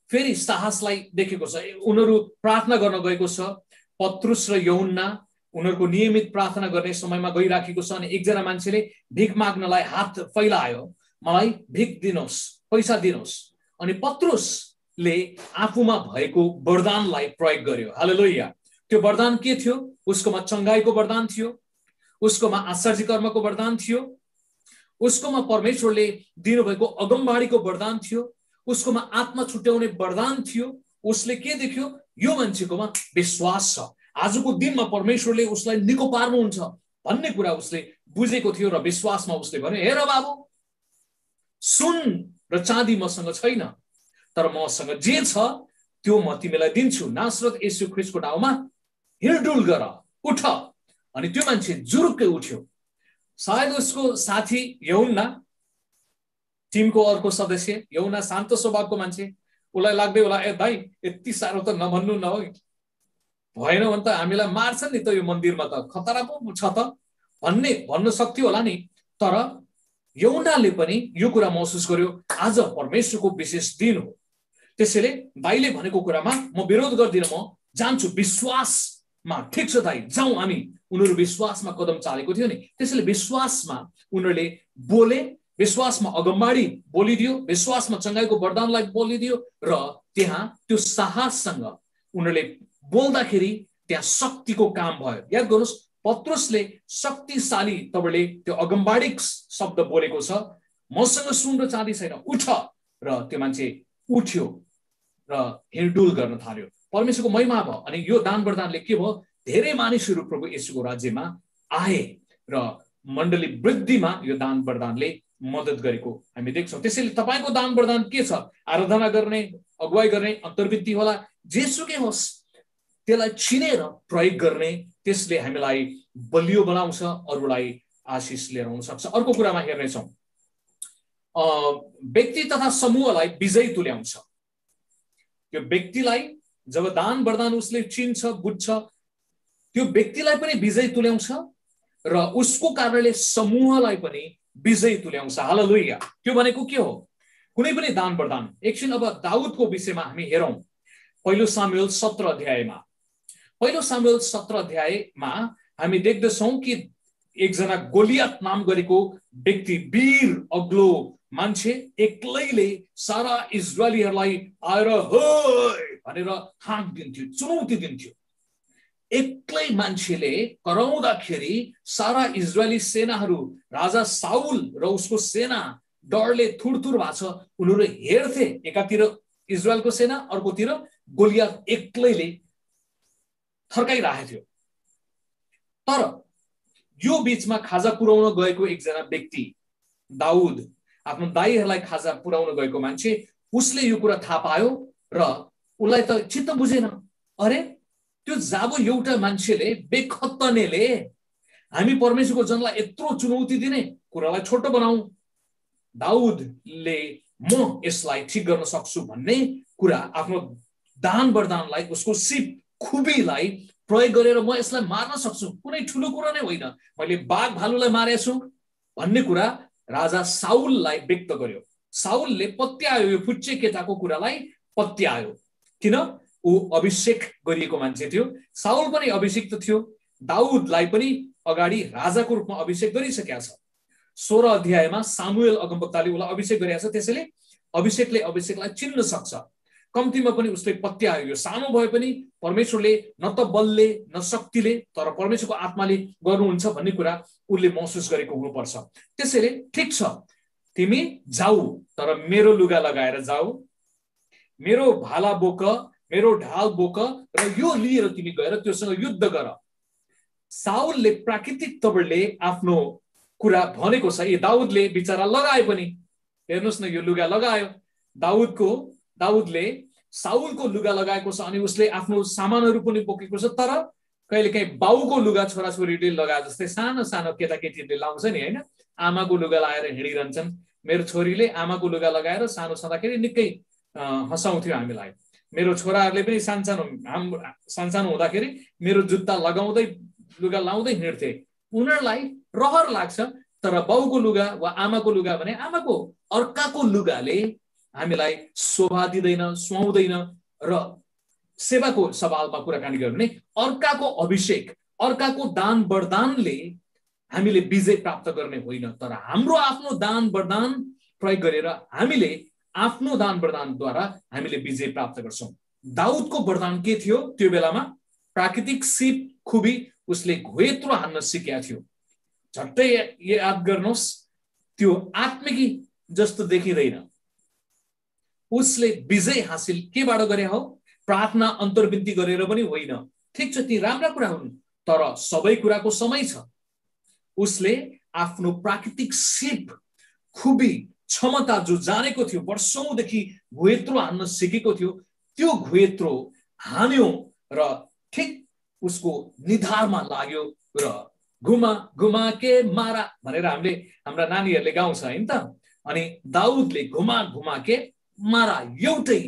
फेरि साहसलाई देखेको छ। उनीहरू प्रार्थना गर्न गएको छ। पत्रुस र यूहन्ना उनीहरूको नियमित प्रार्थना गर्ने समयमा गइराखेको छ, अनि एकजना मान्छेले भिख माग्नलाई हात फैलायो, मलाई भिख दिनुहोस्, पैसा दिनुहोस्। अनि पत्रुसले आफूमा भएको वरदानलाई प्रयोग गर्यो। हालेलुया। त्यो वरदान के थियो? उसकोमा चंगाईको वरदान थियो, उसकोमा आश्चर्य कर्मको वरदान थियो, उसकोमा परमेश्वरले दिनुभएको अगमबाडीको वरदान थियो, उसकोमा आत्मा छुट्याउने वरदान थियो। उसले के देख्यो? यो मान्छेकोमा विश्वास छ, आजको दिनमा परमेश्वरले उसलाई निको पार्नुहुन्छ भन्ने कुरा उसले बुझेको थियो र विश्वासमा उसले भन्यो, हेर बाबु, सुन र चाँदी मसँग छैन, तर मसँग जे छ त्यो म तिमीलाई दिन्छु। नासरत येशू ख्रीष्टको नाउँमा हिँडडुल गर, उठ। अनि त्यो मान्छे जुरुक्कै उठ्यो। सायद उसको साथी यूहन्ना, टिमको अर्को सदस्य यूहन्ना शान्त स्वभावको मान्छे, उसलाई लाग्दै होला, ए भाइ यति साह्रो त नभन्नु न, भएन भने त हामीलाई मार्छ नि त, यो मन्दिरमा त खतरा पो छ त भन्न सक्थ्यो होला नि। तर यूहन्नाले पनि यो कुरा महसुस गर्यो, आज परमेश्वरको विशेष दिन हो। त्यसैले दाइले भनेको कुरामा म विरोध गर्दिनँ, म जान्छु विश्वासमा। ठिक छ दाइ, जाउँ हामी। उनीहरू विश्वासमा कदम चालेको थियो नि। त्यसैले विश्वासमा उनीहरूले बोले, विश्वासमा अगमबाडी बोलिदियो, विश्वासमा चंगाईको वरदानलाई बोलिदियो, र त्यहाँ त्यो साहससँग उनीहरूले बोल्दाखेरि त्यहाँ शक्तिको काम भयो। याद गर्नुहोस्, पत्रुसले शक्तिशाली तपाईँले त्यो अगमबाडिक शब्द बोलेको छ, मसँग सुन र चाँदी छैन, उठ। र त्यो मान्छे उठ्यो र हिँडडुल गर्न थाल्यो। परमेश्वरको महिमा भयो। अनि यो दान वरदानले के भयो? धेरै मानिसहरू प्रभु येशूको राज्यमा आए र मण्डली वृद्धिमा यो दान वरदानले मद्दत गरेको हामी देख्छौँ। त्यसैले तपाईको दान वरदान के छ? आराधना गर्ने, अगुवाई गर्ने, अन्तर्वृत्ति होला, जेसुकै होस्, त्यसलाई चिनेर प्रयोग गर्ने, त्यसले हामीलाई बलियो बनाउँछ, अरूलाई आशिष लिएर आउन सक्छ। अर्को कुरामा हेर्नेछौँ, व्यक्ति तथा समूहलाई विजयी तुल्याउँछ। त्यो व्यक्तिलाई जब दान वरदान उसले चिन्छ, बुझ्छ, त्यो व्यक्तिलाई पनि विजयी तुल्याउँछ र उसको कारणले समूहलाई पनि विजयी तुल्याउँछ। हालेलुया। त्यो भनेको के हो? कुनै पनि दान वरदान। एकछिन अब दाउदको विषयमा हामी हेरौँ। पहिलो सामुएल 17 अध्यायमा, पहिलो सामुएल 17 अध्यायमा हामी देख्दछौँ कि एकजना गोलियत नाम गरेको व्यक्ति, वीर अग्लो मान्छे, एक्लैले सारा इजरायलीहरूलाई आएर होय भनेर हाक दिन्थ्यो, चुनौती दिन्थ्यो। एक्लै मान्छेले कराउँदाखेरि सारा इजरायली सेनाहरू, राजा साउल र उसको सेना डरले थुरथुर भएको छ। उनीहरू हेर्थे, एकातिर इजरायलको सेना, अर्कोतिर गोलियत एक्लैले थर्काइरहेको थियो। तर यो बीचमा खाजा पुर्याउन गएको एकजना व्यक्ति दाउद, आफ्नो दाइहरूलाई खाजा पुर्याउन गएको मान्छे, उसले यो कुरा थाहा पायो र उसलाई त चित्त बुझेन। अरे त्यो जाबो एउटा मान्छेले, बेखतनेले हामी परमेश्वरको जनलाई यत्रो चुनौती दिने कुरालाई छोटो बनाऊ, दाउदले म यसलाई ठिक गर्न सक्छु भन्ने कुरा, आफ्नो दान वरदानलाई, उसको सिप खुबीलाई प्रयोग गरेर म यसलाई मार्न सक्छु, कुनै ठुलो कुरा नै होइन, मैले बाघ भालुलाई मारेछु भन्ने कुरा राजा साउललाई व्यक्त गर्यो। साउलले पत्यायो यो फुच्चे केटाको कुरालाई पत्यायो। किन? ऊ अभिषेक गरिएको मान्छे थियो, साउल पनि अभिषिक्त थियो, दाउदलाई पनि अगाडि राजाको रूपमा अभिषेक गरिसकेका छ। 16 अध्यायमा सामुएल अगमवक्ताले उसलाई अभिषेक गरेका छ, त्यसैले अभिषेकले अभिषेकलाई चिन्न सक्छ। कम्तीमा पनि उसले पत्यायो, यो सानो भए पनि परमेश्वरले न त बलले न शक्तिले तर परमेश्वरको आत्माले गर्नुहुन्छ भन्ने कुरा उसले महसुस गरेको हुनुपर्छ। त्यसैले ठिक छ, तिमी जाऊ, तर मेरो लुगा लगाएर जाऊ, मेरो भाला बोक, मेरो ढाल बोक र यो लिएर तिमी गएर त्योसँग युद्ध गर। साउलले प्राकृतिक तवरले आफ्नो कुरा भनेको छ। ए दाउदले बिचारा लगाए पनि, हेर्नुस् न, यो लुगा लगायो दाउदले साउलको लुगा लगाएको छ अनि उसले आफ्नो सामानहरू पनि बोकेको छ। तर कहिलेकाहीँ बाउको लुगा छोराछोरीले लगाए जस्तै सानो सानो केटाकेटीहरूले लाउँछ नि, होइन? आमाको लुगा लगाएर हिँडिरहन्छन्। मेरो छोरीले आमाको लुगा लगाएर सानो छँदाखेरि निकै हँसाउँथ्यो हामीलाई। मेरो छोराहरूले पनि सानसानो हुँदाखेरि मेरो जुत्ता लगाउँदै लुगा लाउँदै हिँड्थे। उनीहरूलाई रहर लाग्छ, तर बाउको लुगा वा आमाको लुगा भने आमाको अर्काको लुगाले हामीलाई शोभा दिँदैन, सुहाउँदैन। र सेवाको सवालमा कुराकानी गर्यो भने अर्काको अभिषेक, अर्काको दान वरदानले हामीले विजय प्राप्त गर्ने होइन, तर हाम्रो आफ्नो दान वरदान प्रयोग गरेर हामीले आफ्नो दान वरदानद्वारा हामीले विजय प्राप्त गर्छौँ। दाउदको वरदान के थियो त्यो बेलामा? प्राकृतिक सिप खुबी उसले घुएत्रो हान्न सिकेका थियो। झट्टै याद गर्नुहोस्, त्यो आत्मिकी जस्तो देखिँदैन। उसले विजय हासिल केबाट गरे हो? प्रार्थना अन्तर्विन्ती गरेर पनि होइन। ठिक छ, ती राम्रा कुरा हुन्, तर सबै कुराको समय छ। उसले आफ्नो प्राकृतिक सिप खुबी क्षमता जो जानेको थियो, वर्षौंदेखि घुएत्रो हान्न सिकेको थियो, त्यो घुएत्रो हान्यो र ठिक उसको निधारमा लाग्यो र घुमा घुमा के मारा भनेर हाम्रा नानीहरूले गाउँछ हैन त। अनि दाउदले घुमा घुमा के मारा, एउटै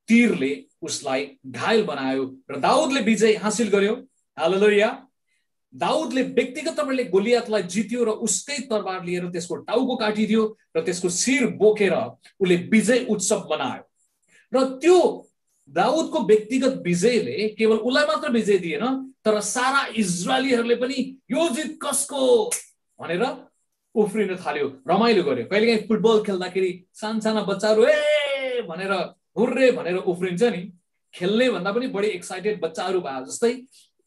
तीरले उसलाई घायल बनायो र दाउदले विजय हासिल गर्यो। हालेलुया। दाउदले व्यक्तिगत तवरले गोलियतलाई जित्यो र उसकै तरबार लिएर त्यसको टाउको काटिदियो र त्यसको शिर बोकेर उसले विजय उत्सव मनायो। र त्यो दाउदको व्यक्तिगत विजयले केवल उसलाई मात्र विजय दिएन, तर सारा इजरायलीहरूले पनि यो जित कसको भनेर उफ्रिन थाल्यो, रमाइलो गर्यो। कहिलेकाहीँ फुटबल खेल्दाखेरि सानसाना बच्चाहरू ए भनेर हुर्रे भनेर उफ्रिन्छ नि, खेल्ने भन्दा पनि बढी एक्साइटेड बच्चाहरू भए जस्तै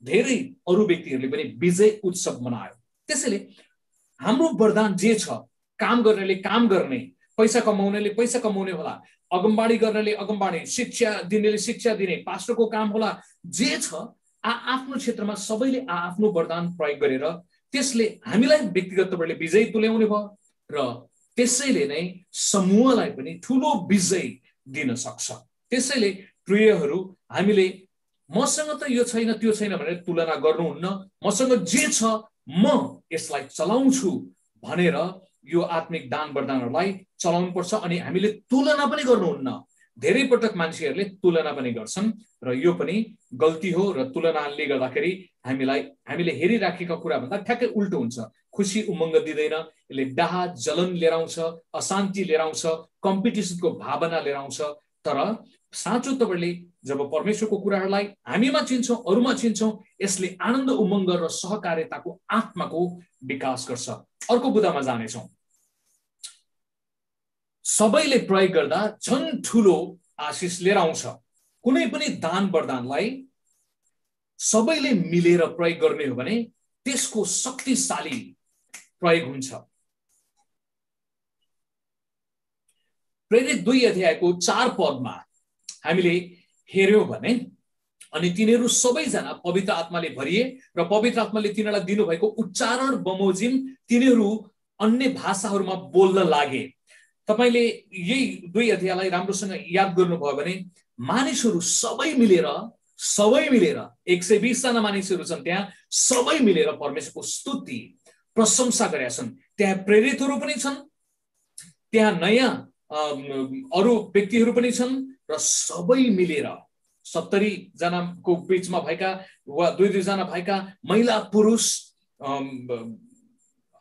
धेरै अरू व्यक्तिहरूले पनि विजय उत्सव मनायो। त्यसैले हाम्रो वरदान जे छ, काम गर्नेले काम गर्ने, पैसा कमाउनेले पैसा कमाउने होला, अगमबाडी गर्नेले अगमबाडी, शिक्षा दिनेले शिक्षा दिने, पास्टरको काम होला, जे छ आफ्नो क्षेत्रमा सबैले आफ्नो वरदान प्रयोग गरेर त्यसले हामीलाई व्यक्तिगत तवरले विजय तुल्याउने भयो र त्यसैले नै समूहलाई पनि ठूलो विजय दिन सक्छ। त्यसैले प्रियहरू, हामीले मसँग त यो छैन त्यो छैन भनेर तुलना गर्नुहुन्न। मसँग जे छ म यसलाई चलाउँछु भनेर यो आत्मिक दान वरदानहरूलाई चलाउनु पर्छ। अनि हामीले तुलना पनि गर्नुहुन्न। धेरै पटक मान्छेहरूले तुलना पनि गर्छन् र यो पनि गल्ती हो। र तुलनाले गर्दाखेरि हामीले हेरिराखेका कुरा भन्दा ठ्याक्कै उल्टो हुन्छ। खुसी उमङ्ग दिँदैन, यसले डाह जलन लिएर आउँछ, अशान्ति लिएर आउँछ, कम्पिटिसनको भावना लिएर आउँछ। तर साँचो तवरले जब परमेश्वरको कुराहरूलाई हामीमा चिन्छौँ, अरूमा चिन्छौँ, यसले आनन्द उमङ्ग र सहकार्यताको आत्माको विकास गर्छ। अर्को बुदामा जानेछौँ। सबैले प्रयोग गर्दा झन् ठूलो आशिष लिएर आउँछ। कुनै पनि दान वरदानलाई सबैले मिलेर प्रयोग गर्ने हो भने त्यसको शक्तिशाली प्रयोग हुन्छ। प्रेरित 2 अध्यायको 4 पदमा हामीले हेर्यौं भने, अनि तिनीहरू सबैजना पवित्र आत्माले भरिए र पवित्र आत्माले तिनीहरूलाई दिनुभएको उच्चारण बमोजिम तिनीहरू अन्य भाषाहरूमा बोल्न लागे। तपाईले यही 2 अध्यायलाई राम्रोसँग याद गर्नुभयो भने मानिसहरू सबै मिलेर 120 जना मानिसहरू छन् त्यहाँ, सबै मिलेर परमेश्वरको स्तुति प्रशंसा गरेका छन्। त्यहाँ प्रेरितहरू पनि छन्, त्यहाँ नयाँ अरू व्यक्तिहरू पनि छन् र सबै मिलेर 70 जनाको बीचमा भएका वा 2-2 जना भएका महिला पुरुष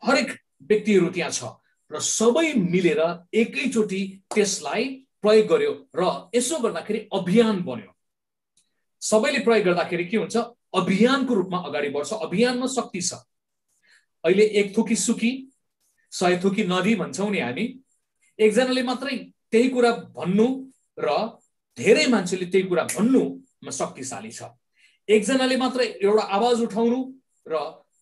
हरेक व्यक्तिहरू त्यहाँ छ र सबै मिलेर एकैचोटि त्यसलाई प्रयोग गर्यो र यसो गर्दाखेरि अभियान बन्यो। सबैले प्रयोग गर्दाखेरि के हुन्छ? अभियानको रूपमा अगाडि बढ्छ, अभियानमा शक्ति छ। अहिले एक थुकी सुकी 100 थुकी नदी भन्छौं नि हामी। एकजनाले मात्रै त्यही कुरा भन्नु र धेरै मान्छेले त्यही कुरा भन्नुमा शक्तिशाली छ। एकजनाले मात्रै एउटा आवाज उठाउनु र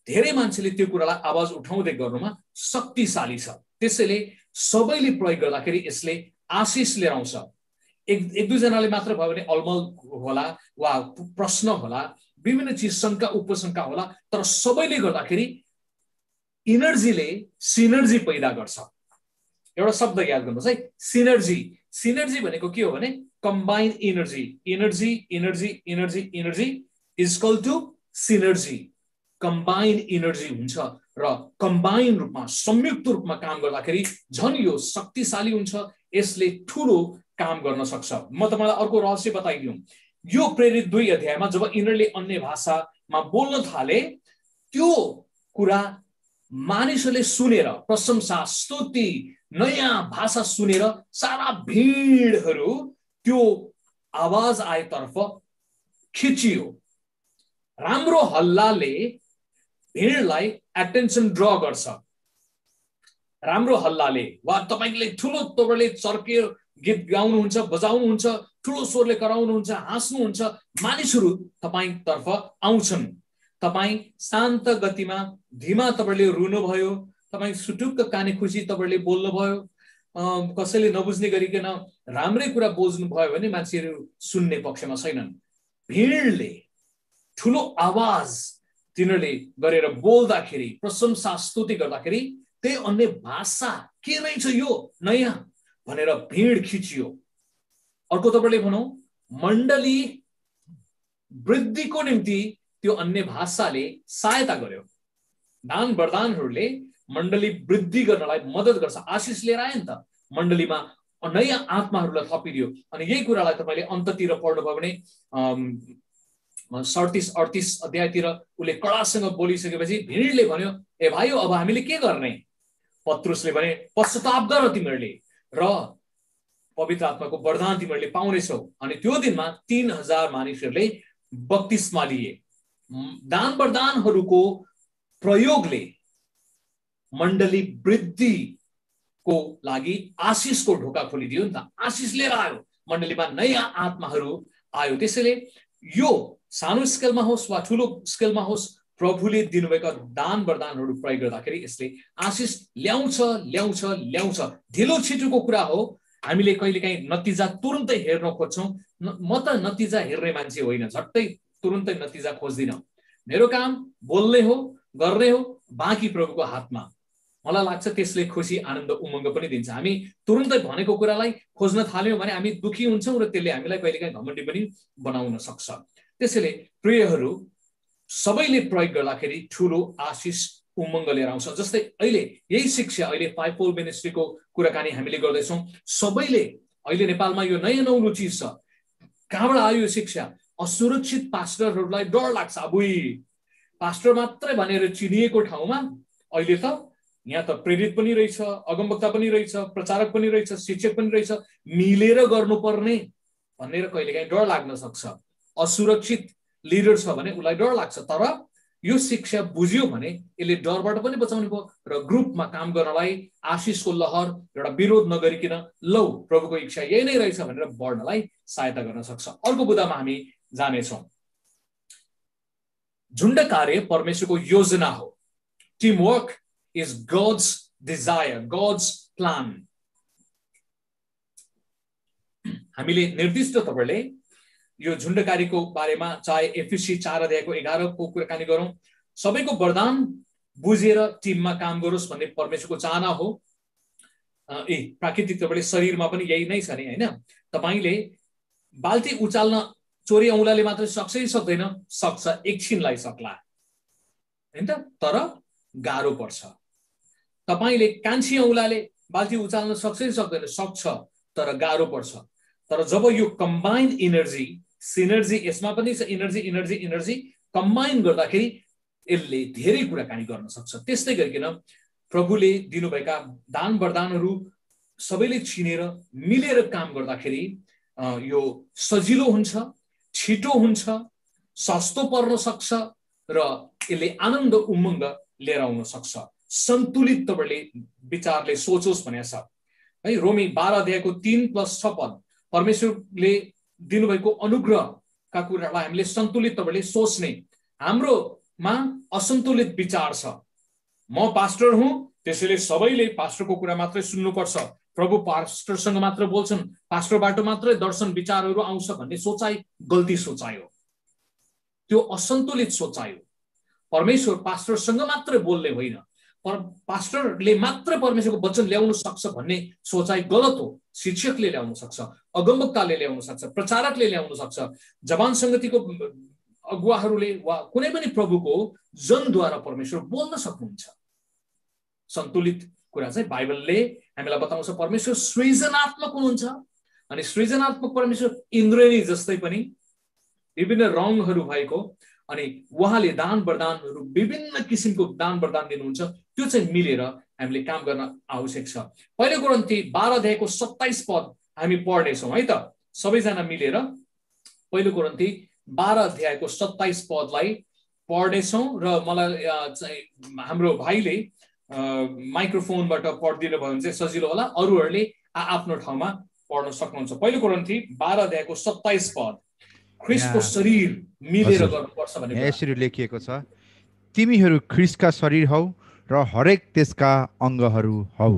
धेरै मान्छेले त्यो कुरालाई आवाज उठाउँदै गर्नुमा शक्तिशाली छ। त्यसैले सबैले प्रयोग गर्दाखेरि यसले आशिष लिएर आउँछ। एक दुईजनाले मात्र भयो भने अलमल होला वा प्रश्न होला, विभिन्न चिज शंका उपशंका होला, तर सबैले गर्दाखेरि इनर्जीले सिनर्जी पैदा गर्छ। एउटा शब्द याद गर्नुहोस् है, सिनर्जी। सिनर्जी भनेको के हो भने combine energy. Energy energy energy energy is equal to synergy. Combine energy हुन्छ र कम्बाइन रूपमा संयुक्त रूपमा काम गर्दाखेरि झन् यो शक्तिशाली हुन्छ, यसले ठूलो काम गर्न सक्छ। म तपाईलाई अर्को रहस्य बताइदिउँ। यो प्रेरित 2 अध्यायमा जब यिनीहरूले अन्य भाषामा बोल्न थाले, त्यो कुरा मानिसहरूले सुनेर प्रशंसा स्तुति नयाँ भाषा सुनेर सारा भिडहरू त्यो आवाज आएतर्फ खिचियो। राम्रो हल्लाले भिडलाई एटेन्सन ड्र गर्छ। राम्रो हल्लाले वा तपाईले ठूलो तवरले चर्के गीत गाउनुहुन्छ, बजाउनुहुन्छ, ठूलो स्वरले कराउनुहुन्छ, हाँस्नुहुन्छ, मानिसहरू तपाईतर्फ आउँछन्। तपाई शान्त गतिमा धीमा तवरले रुनुभयो, तपाई सुटुक्क काने खुसी तवरले बोल्नु भयो, कसैले नबुझ्ने गरिकन राम्रै कुरा बोल्नु भयो भने मान्छेहरू सुन्ने पक्षमा छैनन्। भिडले ठूलो आवाज तिनीहरूले गरेर बोल्दाखेरि, प्रशंसा स्तुति गर्दाखेरि त्यही अन्य भाषा के रहेछ यो नयाँ भनेर भिड खिचियो। अर्को तवरले भनौं, मण्डली वृद्धिको निम्ति त्यो अन्य भाषाले सहायता गर्यो। दान वरदानहरूले मण्डली वृद्धि गर्नलाई मद्दत गर्छ। आशिष लिएर आए नि त, मण्डलीमा नयाँ आत्माहरूलाई थपिदियो। अनि यही कुरालाई तपाईले अन्ततिर पढ्नुभयो भने 37-38 अध्यायतिर उसले कडासँग बोलिसकेपछि भिडले भन्यो, ए भाइयो अब हामीले के गर्ने? पत्रुसले भने, पश्चाताप गर तिमीहरूले र पवित्र आत्माको वरदान तिमीहरूले पाउनेछौ। अनि त्यो दिनमा 3000 मानिसहरूले बप्तिस्मा लिए। दान वरदानहरूको प्रयोगले मण्डली वृद्धिको लागि आशिषको ढोका खोलिदियो नि त। आशिष लिएर आयो, मण्डलीमा नयाँ आत्माहरू आयो। त्यसैले यो सानो स्केलमा होस् वा ठूलो स्केलमा होस्, प्रभुले दिनुभएका दान वरदानहरू प्रयोग गर्दाखेरि यसले आशिष ल्याउँछ ल्याउँछ ल्याउँछ। ढिलो छिटोको कुरा हो, हामीले कहिलेकाहीँ नतिजा तुरुन्तै हेर्न खोज्छौँ। म त नतिजा हेर्ने मान्छे होइन, झट्टै तुरुन्तै नतिजा खोज्दिन। मेरो काम बोल्ने हो, गर्ने हो, बाँकी प्रभुको हातमा। मलाई लाग्छ त्यसले खुसी आनन्द उमङ्ग पनि दिन्छ। हामी तुरुन्तै भनेको कुरालाई खोज्न थाल्यौं भने हामी दुखी हुन्छौँ र त्यसले हामीलाई कहिलेकाहीँ घमण्डी पनि बनाउन सक्छ। त्यसैले प्रियहरू, सबैले प्रयोग गर्दाखेरि ठूलो आशिष उमङ्ग लिएर आउँछ। जस्तै अहिले यही शिक्षा, अहिले 5-fold मिनिस्ट्रीको कुराकानी हामीले गर्दैछौँ। सबैले अहिले नेपालमा यो नयाँ नौलो चिज छ। कहाँबाट आयो यो शिक्षा? असुरक्षित पास्टरहरूलाई डर लाग्छ। अबुई पास्टर मात्रै भनेर चिनिएको ठाउँमा अहिले त यहाँ त प्रेरित पनि रहेछ, अगमवक्ता पनि रहेछ, प्रचारक पनि रहेछ, शिक्षक पनि रहेछ, मिलेर गर्नुपर्ने भनेर कहिलेकाहीँ डर लाग्न सक्छ। असुरक्षित लिडर छ भने उसलाई डर लाग्छ। तर यो शिक्षा बुझ्यो भने यसले डरबाट पनि बचाउने भयो र ग्रुपमा काम गर्नलाई आशिषको लहर एउटा विरोध नगरिकन लौ प्रभुको इच्छा यही नै रहेछ भनेर बढ्नलाई सहायता गर्न सक्छ। अर्को बुदामा हामी जानेछौँ। झुण्ड कार्य परमेश्वरको योजना हो। Team work is God's desire, God's plan. हामीले निर्दिष्ट तवरले यो झुण्डकारीको बारेमा चाहे एफएसी 4 अध्यायको 11 को कुराकानी गरौं, सबैको वरदान बुझेर टिममा काम गरोस् भन्ने परमेश्वरको चाहना हो। प्राकृतिक तवरले शरीरमा पनि यही नै छ नि, हैन? तपाईले बाल्टी उचाल्न चोरी औंलाले मात्र सक्छ कि सक्दैन? सक्छ, एकछिनलाई सक्ला, हैन त? तर गाह्रो पर्छ। तपाईले कान्छी औंलाले बाल्टी उचाल्न सक्छ कि सक्दैन? सक्छ, तर गाह्रो पर्छ। तर जब यो कम्बाइन्ड एनर्जी, सिनर्जी, यसमा पनि छ एनर्जी एनर्जी एनर्जी, कम्बाइन गर्दाखेरि यसले धेरै कुराकानी गर्न सक्छ। त्यस्तै गरिकन प्रभुले दिनुभएका दान वरदानहरू सबैले चिनेर मिलेर काम गर्दाखेरि यो सजिलो हुन्छ, छिटो हुन्छ, सस्तो पर्न सक्छ र यसले आनन्द उमङ्ग लिएर आउन सक्छ। सन्तुलित तपाईले विचारले सोचोस् भनेको छ है। रोमी 12 अध्यायको 3+6 पद परमेश्वरले दिनुभएको अनुग्रहका कुरालाई हामीले सन्तुलित तपाईले सोच्ने। हाम्रोमा असन्तुलित विचार छ। म पास्टर हुँ त्यसैले सबैले पास्टरको कुरा मात्रै सुन्नुपर्छ, प्रभु पास्टरसँग मात्र बोल्छन्, पास्टरबाट मात्रै दर्शन विचारहरू आउँछ भन्ने सोचाइ गल्ती सोचाइ हो। त्यो असन्तुलित सोचाइ हो। परमेश्वर पास्टरसँग मात्र बोल्ने होइन, पास्टरले मात्र परमेश्वरको वचन ल्याउन सक्छ भन्ने सोचाइ गलत हो। शिक्षकले ल्याउन सक्छ, अगमवक्ताले ल्याउन सक्छ, प्रचारकले ल्याउन सक्छ, जवान संगतिको अगुवाहरूले वा कुनै पनि प्रभुको जनद्वारा परमेश्वर बोल्न सक्नुहुन्छ। सन्तुलित कुरा चाहिँ बाइबलले हामीलाई बताउँछ परमेश्वर सृजनात्मक हुनुहुन्छ अनि सृजनात्मक परमेश्वर इन्द्रेणी जस्तै पनि विभिन्न रङहरू भएको अनि उहाँले दान वरदानहरू विभिन्न किसिमको दान वरदान दिनुहुन्छ। त्यो चाहिँ मिलेर हामीले काम गर्न आवश्यक छ। पहिलो कोरिन्थी 12 अध्यायको 27 पद हामी पढ्नेछौँ है त, सबैजना मिलेर पहिलो कोरिन्थी 12 अध्यायको 27 पदलाई पढ्नेछौँ र मलाई हाम्रो भाइले माइक्रोफोनबाट पढिदिनु भयो भने चाहिँ सजिलो होला, अरूहरूले आफ्नो ठाउँमा पढ्न सक्नुहुन्छ। पहिलो कोरिन्थी 12 अध्यायको 27 पद ख्रीष्टको शरीर मिलेर गर्नुपर्छ भन्ने यसरी लेखिएको छ, तिमीहरू ख्रीष्टका शरीर हौ र हरेक त्यसका अङ्गहरू हौ।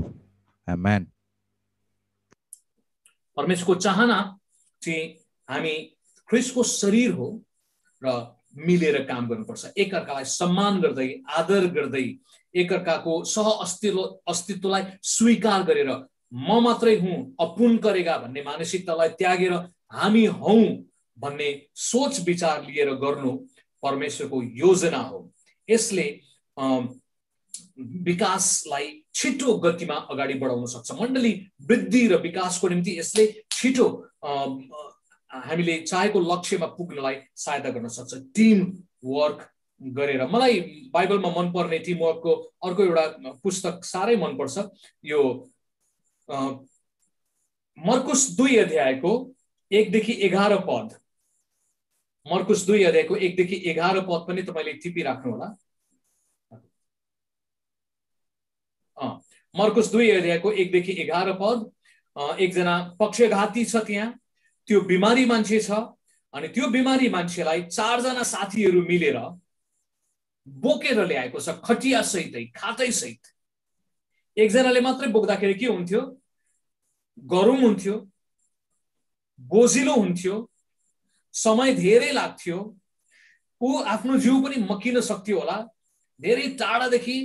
आमेन। परमेश्वरको चाहना चाहिँ हामी ख्रीष्टको शरीर हो र मिलेर काम गर्नुपर्छ। एकअर्कालाई सम्मान गर्दै, आदर गर्दै, एकअर्काको सह अस्तित्वलाई स्वीकार गरेर म मात्रै हुँ, अपुन करेगा भन्ने मानसिकतालाई त्यागेर हामी हौ भन्ने सोच विचार लिएर गर्नु परमेश्वरको योजना हो। यसले विकासलाई छिटो गतिमा अगाडि बढाउन सक्छ। मण्डली वृद्धि र विकासको निम्ति यसले छिटो हामीले चाहेको लक्ष्यमा पुग्नलाई सहायता गर्न सक्छ। टिम वर्क गरेर मलाई बाइबलमा मनपर्ने टिम वर्कको अर्को एउटा पुस्तक साह्रै मनपर्छ। यो मर्कुस 2 अध्यायको 1 देखि 11 पद, मर्कुस 2 अध्यायको 1 देखि 11 पद पनि तपाईले टिपिराख्नु होला। मर्कुस 2 अध्यायको 1 देखि 11 पद, एकजना पक्षघाती छ त्यहाँ, त्यो बिमारी मान्छे छ अनि त्यो बिमारी मान्छेलाई 4 जना साथीहरू मिलेर बोकेर ल्याएको छ, खटिया सहितै, खाटै सहित। एकजनाले मात्रै बोक्दाखेरि के हुन्थ्यो? गरम हुन्थ्यो, बोझिलो हुन्थ्यो, समय धेरै लाग्थ्यो, ऊ आफ्नो जिउ पनि मकिन सक्थ्यो होला, धेरै टाढादेखि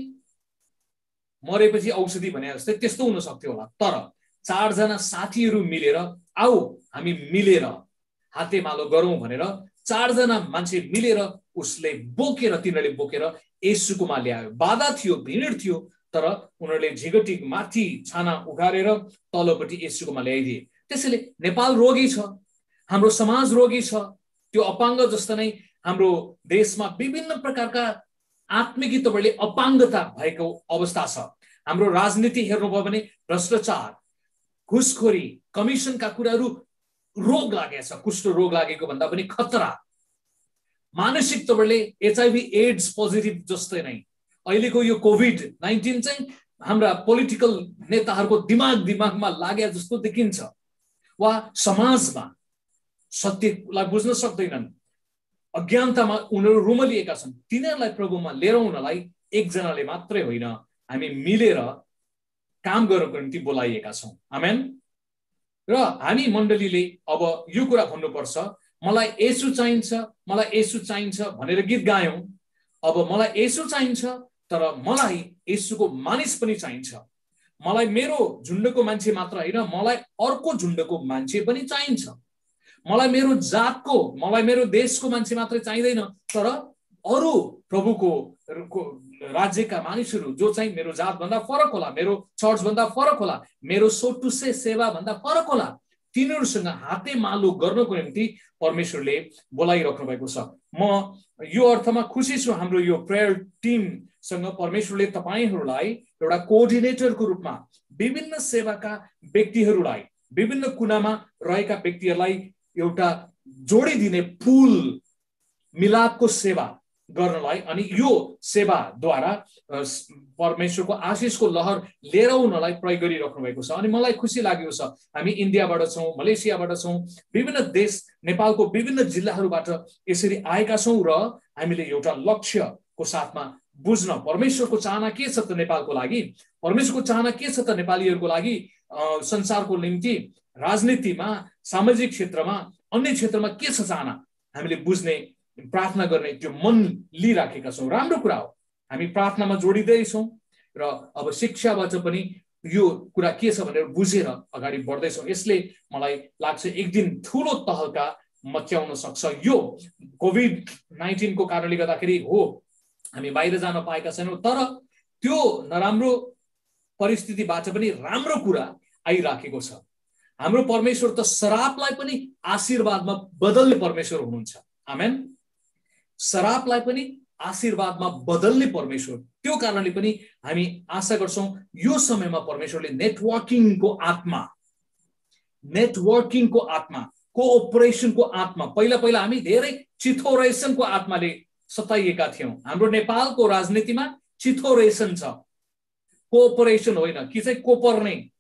मरेपछि औषधि भने जस्तै त्यस्तो हुन सक्थ्यो होला। तर 4 जना साथीहरू मिलेर आऊ हामी मिलेर हातेमालो गरौँ भनेर 4 जना मान्छे मिलेर उसले बोकेर, तिनीहरूले बोकेर येशूकोमा ल्यायो। बाधा थियो, भिड थियो, तर उनीहरूले झिगटी माथि छाना उघारेर तलपट्टि येशूकोमा ल्याइदिए। त्यसैले नेपाल रोगी छ, हाम्रो समाज रोगी छ, त्यो अपाङ्ग जस्तो नै हाम्रो देशमा विभिन्न प्रकारका आत्मिक तपाईले अपाङ्गता भएको अवस्था छ। हाम्रो राजनीति हेर्नुभयो भने भ्रष्टाचार, घुसखोरी, कमिसनका कुराहरू रोग लागेको छ, कुष्ठ रोग लागेको भन्दा पनि खतरा। मानसिक तपाईले HIV एड्स पोजिटिभ जस्तै नै अहिलेको यो कोभिड-19 चाहिँ हाम्रा पोलिटिकल नेताहरूको दिमागमा लागे जस्तो देखिन्छ, वा समाजमा सत्यलाई बुझ्न सक्दैनन्, अज्ञानतामा उनीहरू रुमलिएका छन्। तिनीहरूलाई प्रभुमा लिएर आउनलाई एकजनाले मात्रै होइन, हामी मिलेर काम गर्नको निम्ति बोलाइएका छौँ। आमेन। र हामी मण्डलीले अब यो कुरा भन्नुपर्छ, मलाई येशू चाहिन्छ, मलाई येशू चाहिन्छ भनेर गीत गायौँ। अब मलाई येशू चाहिन्छ, तर मलाई येशूको मानिस पनि चाहिन्छ। मलाई मेरो झुण्डको मान्छे मात्र होइन, मलाई अर्को झुण्डको मान्छे पनि चाहिन्छ। मलाई मेरो जातको, मलाई मेरो देशको मान्छे मात्रै चाहिँदैन, तर अरू प्रभुको राज्यका मानिसहरू जो चाहिँ मेरो जातभन्दा फरक होला, मेरो चर्चभन्दा फरक होला, मेरो सोटुसे सेवाभन्दा फरक होला, तिनीहरूसँग हातेमालो गर्नको निम्ति परमेश्वरले बोलाइराख्नु भएको छ। म यो अर्थमा खुसी छु हाम्रो यो प्रेयर टिमसँग परमेश्वरले तपाईहरूलाई एउटा कोअर्डिनेटरको रूपमा विभिन्न सेवाका व्यक्तिहरूलाई, विभिन्न कुनामा रहेका व्यक्तिहरूलाई एउटा जोडिदिने पुल मिलापको सेवा गर्नलाई अनि यो सेवाद्वारा परमेश्वरको आशिषको लहर लिएर आउनलाई प्रयोग गरिराख्नु भएको छ। अनि मलाई खुसी लागेको छ हामी इन्डियाबाट छौँ, मलेसियाबाट छौँ, विभिन्न देश नेपालको विभिन्न जिल्लाहरूबाट यसरी आएका छौँ र हामीले एउटा लक्ष्यको साथमा बुझ्न परमेश्वरको चाहना के छ त नेपालको लागि, परमेश्वरको चाहना के छ त नेपालीहरूको लागि, संसारको निम्ति, राजनीतिमा, सामाजिक क्षेत्रमा, अन्य क्षेत्रमा के छ चाहना हामीले बुझ्ने, प्रार्थना गर्ने त्यो मन लिइराखेका छौँ। राम्रो कुरा हो, हामी प्रार्थनामा जोडिँदैछौँ र अब शिक्षाबाट पनि यो कुरा के छ भनेर बुझेर अगाडि बढ्दैछौँ। यसले मलाई लाग्छ एक दिन ठुलो तहल्का मच्याउन सक्छ। यो कोभिड-19 को कारणले गर्दाखेरि हो हामी बाहिर जान पाएका छैनौँ, तर त्यो नराम्रो परिस्थितिबाट पनि राम्रो कुरा आइराखेको छ। हाम्रो परमेश्वर त श्रापलाई पनि आशीर्वादमा बदल्ने परमेश्वर हुनुहुन्छ। आमेन। श्रापलाई पनि आशीर्वादमा बदल्ने परमेश्वर, त्यो कारणले पनि हामी आशा गर्छौँ यो समयमा परमेश्वरले नेटवर्किङको आत्मा, कोअपरेसनको आत्मा, पहिला हामी धेरै चिथोरेसनको आत्माले सताइएका थियौँ। हाम्रो नेपालको राजनीतिमा चिथोरेसन छ, कोअपरेसन होइन कि चाहिँ कोपर्ने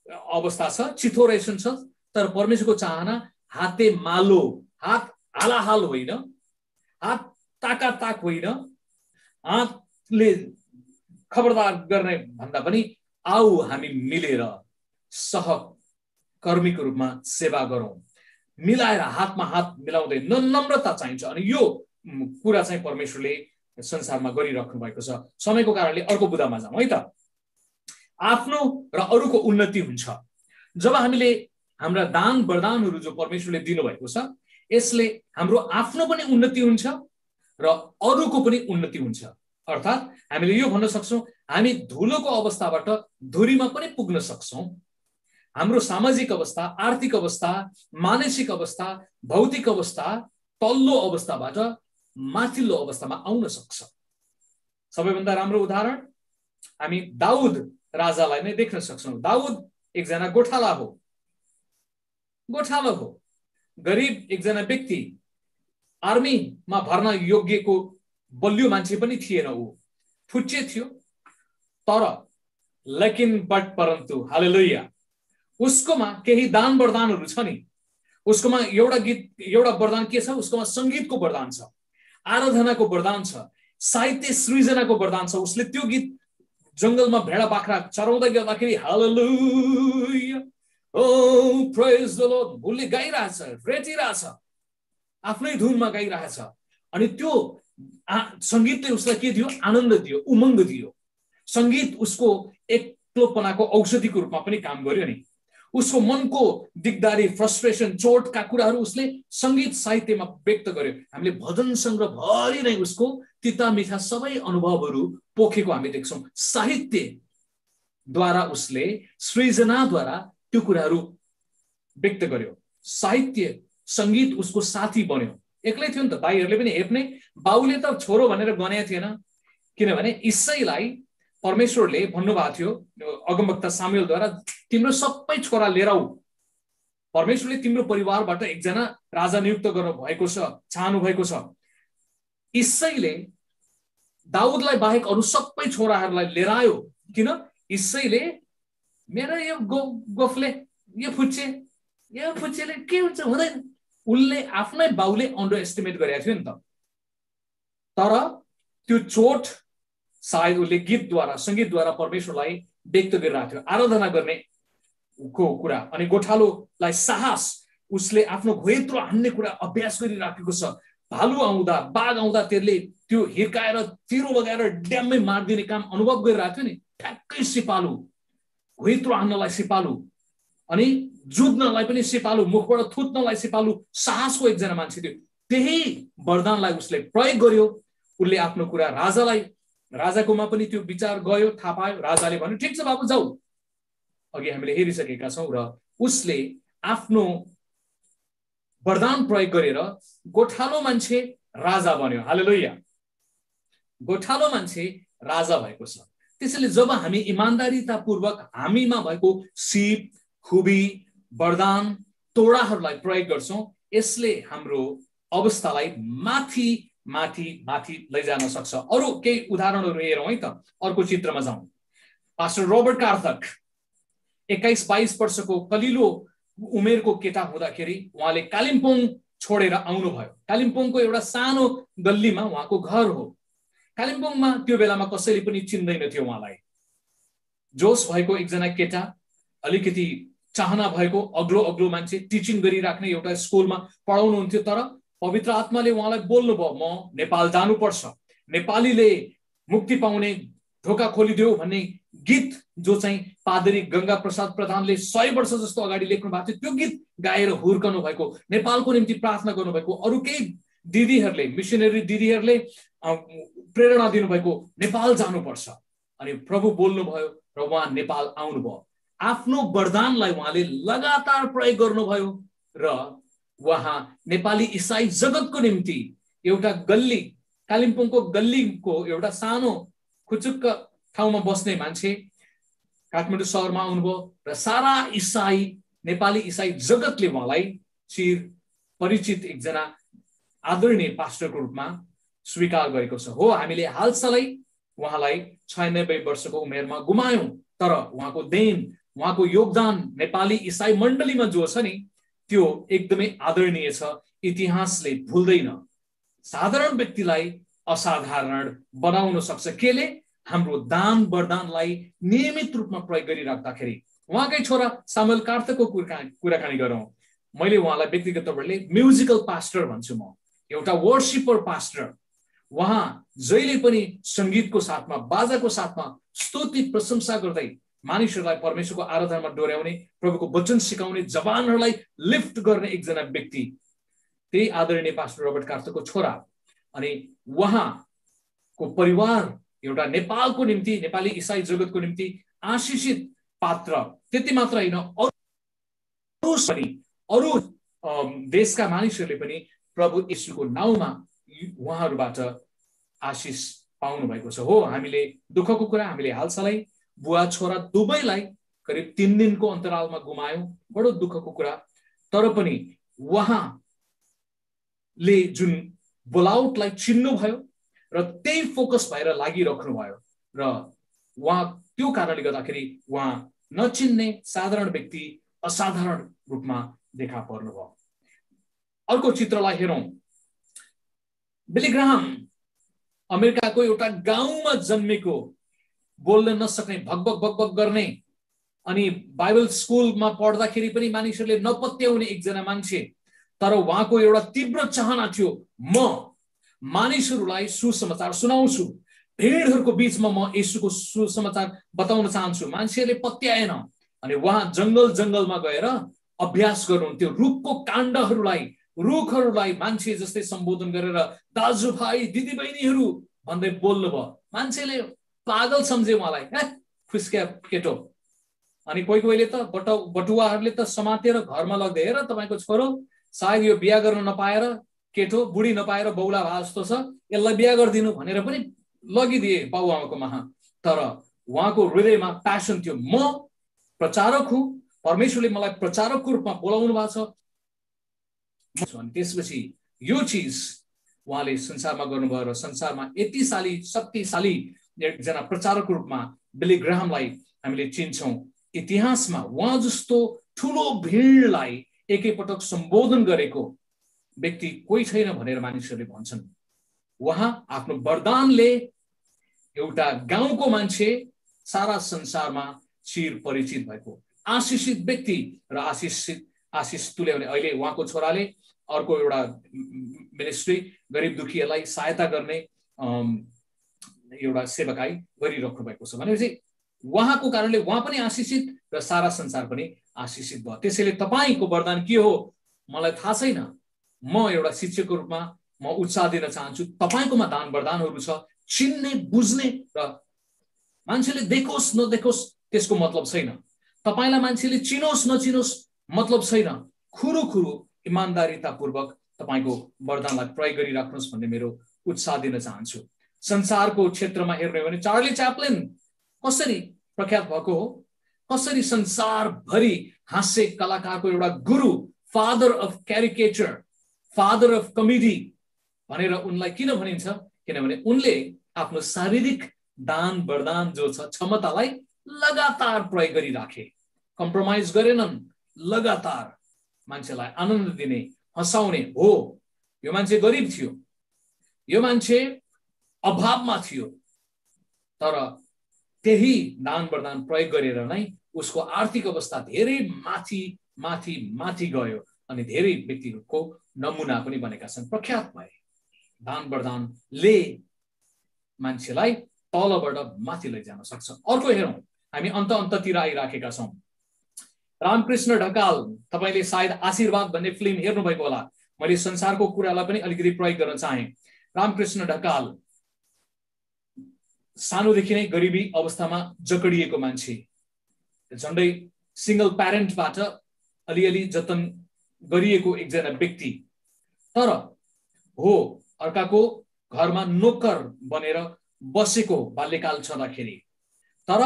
अवस्था छ, चिथोरेसन छ। तर परमेश्वरको चाहना हातेमालो, हात हालाहाल होइन, हात ताकाताक होइन, हातले खबरदार गर्ने भन्दा पनि आऊ हामी मिलेर सहकर्मीको रूपमा सेवा गरौँ, मिलाएर हातमा हात मिलाउँदै नम्रता चाहिन्छ। अनि यो कुरा चाहिँ परमेश्वरले संसारमा गरिराख्नु भएको छ। समयको कारणले अर्को बुदामा जाउँ है त। आफ्नो र अरूको उन्नति हुन्छ जब हामीले हाम्रा दान वरदानहरू जो परमेश्वरले दिनुभएको छ यसले हाम्रो आफ्नो पनि उन्नति हुन्छ र अरूको पनि उन्नति हुन्छ। अर्थात् हामीले यो भन्न सक्छौँ हामी धुलोको अवस्थाबाट धुरीमा पनि पुग्न सक्छौँ। हाम्रो सामाजिक अवस्था, आर्थिक अवस्था, मानसिक अवस्था, भौतिक अवस्था तल्लो अवस्थाबाट माथिल्लो अवस्थामा आउन सक्छ। सबैभन्दा राम्रो उदाहरण हामी दाउद राजालाई नै देख्न सक्छौँ। दाउद एकजना गोठाला हो, गरिब एकजना व्यक्ति, आर्मीमा भर्न योग्यको बलियो मान्छे पनि थिएन, ऊ फुच्चे थियो। तर परन्तु हालेलुया उसकोमा केही दान वरदानहरू छ नि। उसकोमा एउटा वरदान के छ? उसकोमा संगीतको वरदान छ, आराधनाको वरदान छ, साहित्य सृजनाको वरदान छ। उसले त्यो गीत जंगलमा भेडा बाख्रा चराउँदै गर्दाखेरि हालेलुया ओ प्रेज द लर्ड उसले गाइरहेछ, रेटिरहेछ, आफ्नै धुनमा गाइरहेछ। अनि त्यो संगीतले उसलाई के दियो? आनन्द दियो, उमङ्ग दियो। संगीत उसको एक्लोपनाको औषधिको रूपमा पनि काम गर्यो नि। उसको मनको दिगदारी, फ्रस्ट्रेसन, चोटका कुराहरू उसले संगीत साहित्यमा व्यक्त गर्यो। हामीले भजन सङ्ग्रह भरि नै उसको तिता मिठा सबै अनुभवहरू पोखेको हामी देख्छौँ। साहित्यद्वारा उसले, सृजनाद्वारा त्यो कुराहरू व्यक्त गर्यो। साहित्य, संगीत उसको साथी बन्यो। एक्लै थियो नि त, भाइहरूले पनि हेप्ने। बाउले त छोरो भनेर गनेको थिएन, किनभने इसाईलाई परमेश्वरले भन्नुभएको थियो अगमवक्ता सामुएलद्वारा, तिम्रो सबै छोरा लिएर आऊ, परमेश्वरले तिम्रो परिवारबाट एकजना राजा नियुक्त गर्नु भएको छ, चाहनु भएको छ। इसाईले दाउदलाई बाहेक अरू सबै छोराहरूलाई लिएर आयो। किन? इसाईले मेरो यो गोफले, यो फुच्चेले के हुन्छ हुँदैन, उसले आफ्नै बाउले अन्डर एस्टिमेट गरेको थियो नि त। तर त्यो चोट सायद उसले गीतद्वारा, संगीतद्वारा परमेश्वरलाई व्यक्त गरिरहेको थियो, आराधना गर्ने को कुरा। अनि गोठालोलाई साहस, उसले आफ्नो घोइत्रो हान्ने कुरा अभ्यास गरिराखेको छ। भालु आउँदा, बाघ आउँदा त्यसले त्यो हिर्काएर तिरो लगाएर ड्याममै मारिदिने काम अनुभव गरिरहेको थियो नि। ठ्याक्कै सिपालु, घोइत्रो हान्नलाई सिपालु, अनि जुध्नलाई पनि सिपालु, मुखबाट थुत्नलाई सिपालु, साहसको एकजना मान्छे थियो। त्यही वरदानलाई उसले प्रयोग गर्यो। उसले आफ्नो कुरा राजाकोमा पनि त्यो विचार गयो, थाहा पायो। राजाले भन्यो ठिक छ बाबु जाऊ। अघि हामीले हेरिसकेका छौँ। र उसले आफ्नो वरदान प्रयोग गरेर गोठालो मान्छे राजा बन्यो। हालेलुया। गोठालो मान्छे राजा भएको छ। त्यसैले जब हामी इमानदारीतापूर्वक हामीमा भएको सिप, खुबी, वरदान, तोडाहरूलाई प्रयोग गर्छौं, यसले हाम्रो अवस्थालाई माथि माथि माथि लैजान सक्छ। अरू केही उदाहरणहरू हेरौँ है त। अर्को चित्रमा जाउँ। पास्टर रोबर्ट कार्थक 21-22 वर्षको कलिलो उमेरको केटा हुँदाखेरि उहाँले कालिम्पोङ छोडेर आउनुभयो। कालिम्पोङको एउटा सानो गल्लीमा उहाँको घर हो। कालिम्पोङमा त्यो बेलामा कसैले पनि चिन्दैन थियो उहाँलाई। जोश भएको एकजना केटा, अलिकति चाहना भएको अग्लो अग्लो मान्छे, टिचिङ गरिराख्ने एउटा स्कुलमा पढाउनुहुन्थ्यो। तर पवित्र आत्माले उहाँलाई बोल्नुभयो, म नेपाल जानुपर्छ, नेपालीले मुक्ति पाउने ढोका खोलिदेऊ भन्ने गीत जो चाहिँ पादरी गंगा प्रसाद प्रधानले 100 वर्ष जस्तो अगाडि लेख्नु भएको थियो, त्यो गीत गाएर हुर्कनु भएको, नेपालको निम्ति प्रार्थना गर्नुभएको। अरू केही दिदीहरूले, मिसनरी दिदीहरूले प्रेरणा दिनुभएको, नेपाल जानुपर्छ। अनि प्रभु बोल्नुभयो र उहाँ नेपाल आउनुभयो। आफ्नो वरदानलाई उहाँले लगातार प्रयोग गर्नुभयो र उहाँ नेपाली इसाई जगतको निम्ति एउटा गल्ली, कालिम्पोङको गल्लीको एउटा सानो खुचुक्क ठाउँमा बस्ने मान्छे काठमाडौँ शहरमा आउनुभयो र सारा इसाई, नेपाली इसाई जगतले उहाँलाई चिर परिचित एकजना आदरणीय पास्टरको रूपमा स्वीकार गरेको छ। हो, हामीले हालसालै उहाँलाई 96 वर्षको उमेरमा गुमायौं, तर उहाँको देन, उहाँको योगदान नेपाली इसाई मण्डलीमा जो छ नि, त्यो एकदमै आदरणीय छ। इतिहासले भुल्दैन। साधारण व्यक्तिलाई असाधारण बनाउन सक्छ। केले? हाम्रो दान वरदानलाई नियमित रूपमा प्रयोग गरिराख्दाखेरि। उहाँकै छोरा सामुएल कार्थकको कुराकानी गरौँ। मैले उहाँलाई व्यक्तिगत तौरले म्युजिकल पास्टर भन्छु। म एउटा वर्शिपर पास्टर। उहाँ जहिले पनि संगीतको साथमा, बाजाको साथमा स्तुति प्रशंसा गर्दै मानिसहरूलाई परमेश्वरको आराधनामा डोर्याउने, प्रभुको वचन सिकाउने, जवानहरूलाई लिफ्ट गर्ने एकजना व्यक्ति। त्यही आदरणीय पास्टर रोबर्ट कार्थकको छोरा। अनि उहाँको परिवार एउटा नेपालको निम्ति, नेपाली इसाई जगतको निम्ति आशिषित पात्र। त्यति मात्र होइन, अरू देशका मानिसहरूले पनि प्रभु येशूको नाउँमा उहाँहरूबाट आशिष पाउनु भएको छ। हो, हामीले दुःखको कुरा, हामीले हालसालै बुवा छोरा दुवैलाई करिब 3 दिनको अन्तरालमा गुमायौं। बडो दुःखको कुरा। तर पनि उहाँले जुन बोलाउटलाई चिन्नु भयो र त्यही फोकस भएर लागिराख्नु भयो र उहाँ त्यो कारणले गर्दाखेरि उहाँ नचिन्ने साधारण व्यक्ति असाधारण रूपमा देखा पर्नुभयो। अर्को चित्रलाई हेरौं। बिली ग्राहम अमेरिकाको एउटा गाउँमा जन्मेको, बोल्न नसक्ने, भगभग भगभग गर्ने, अनि बाइबल स्कुलमा पढ्दाखेरि पनि मानिसहरूले नपत्याउने एकजना मान्छे। तर उहाँको एउटा तीव्र चाहना थियो, म मानिसहरूलाई सुसमाचार सुनाउँछु, भीडहरूको बीचमा म येशूको सुसमाचार बताउन चाहन्छु। मान्छेहरूले पत्याएन। अनि उहाँ जंगल जंगलमा गएर अभ्यास गर्नुहुन्थ्यो। रुखको काण्डहरूलाई, रुखहरूलाई मान्छे जस्तै सम्बोधन गरेर दाजुभाइ दिदीबहिनीहरू भन्दै बोल्नुभयो। मान्छेले पागल सम्झे उहाँलाई, खुस्क्या केटो। अनि कोही कोहीले त बटुवाहरूले त समातेर घरमा लग्दै, हेर तपाईँको छोरो सायद यो बिहा गर्न नपाएर, केटो बुढी नपाएर बौला भए जस्तो छ, यसलाई बिहा गरिदिनु भनेर पनि लगिदिए बाबुआमाको माहा। तर उहाँको हृदयमा प्यासन थियो, म प्रचारक हुँ, परमेश्वरले मलाई प्रचारकको रूपमा बोलाउनु भएको छ। त्यसपछि यो चिज उहाँले संसारमा गर्नुभयो र संसारमा यतिशाली शक्तिशाली एकजना प्रचारकको रूपमा बिली ग्राहमलाई हामीले चिन्छौं। इतिहासमा उहाँ जस्तो ठूलो भीडलाई एकैपटक सम्बोधन गरेको व्यक्ति कोही छैन भनेर मानिसहरूले भन्छन्। उहाँ आफ्नो वरदानले एउटा गाउँको मान्छे सारा संसारमा चिर परिचित भएको आशिषित व्यक्ति र आशिष तुल्याउने। अहिले उहाँको छोराले अर्को एउटा मिनिस्ट्री, गरिब दुखीहरूलाई सहायता गर्ने एउटा सेवाकाई गरिराख्नु भएको छ। भनेपछि उहाँको कारणले उहाँ पनि आशिषित र सारा संसार पनि आशिषित भयो। त्यसैले तपाईको वरदान के हो मलाई थाहा छैन। म एउटा शिक्षकको रूपमा म उत्साह दिन चाहन्छु। तपाईकोमा दान वरदानहरू छ, चिन्ने, बुझ्ने र मान्छेले देखोस् नदेखोस् त्यसको मतलब छैन। तपाईलाई मान्छेले चिनोस् नचिनोस् मतलब छैन। खुरुखुरु इमानदारीतापूर्वक तपाईको वरदानलाई प्रयोग गरिराख्नुहोस् भन्ने मेरो उत्साह दिन चाहन्छु। संसारको क्षेत्रमा हेर्ने हो भने चार्ली च्याप्लिन कसरी प्रख्यात भएको हो, कसरी संसारभरि हास्य कलाकारको एउटा गुरु, father of caricature, father of comedy भनेर उनलाई किन भनिन्छ? किनभने उनले आफ्नो शारीरिक दान वरदान जो छ क्षमतालाई लगातार प्रयोग गरिराखे, कम्प्रोमाइज गरेनन्। लगातार मान्छेलाई आनन्द दिने, हँसाउने। हो, यो मान्छे गरिब थियो, यो मान्छे अभावमा थियो, तर त्यही दान वरदान प्रयोग गरेर नै उसको आर्थिक अवस्था धेरै माथि माथि माथि गयो अनि धेरै व्यक्तिको नमुना पनि बनेका छन्, प्रख्यात भए। दान वरदानले मान्छेलाई तलबाट माथि लैजान सक्छ। अर्को हेरौँ, हामी अन्ततिर आइराखेका छौँ। रामकृष्ण ढकाल, तपाईले सायद आशीर्वाद भन्ने फिल्म हेर्नु भएको होला। मैले संसारको कुरालाई पनि अलिकति प्रयोग गर्न चाहे। रामकृष्ण ढकाल सानोदेखि नै गरिबी अवस्थामा जकडिएको मान्छे, झन्डै सिंगल प्यारेन्टबाट अलिअलि जतन गरिएको एकजना व्यक्ति, तर हो अर्काको घरमा नोकर बनेर बसेको बाल्यकाल छँदाखेरि। तर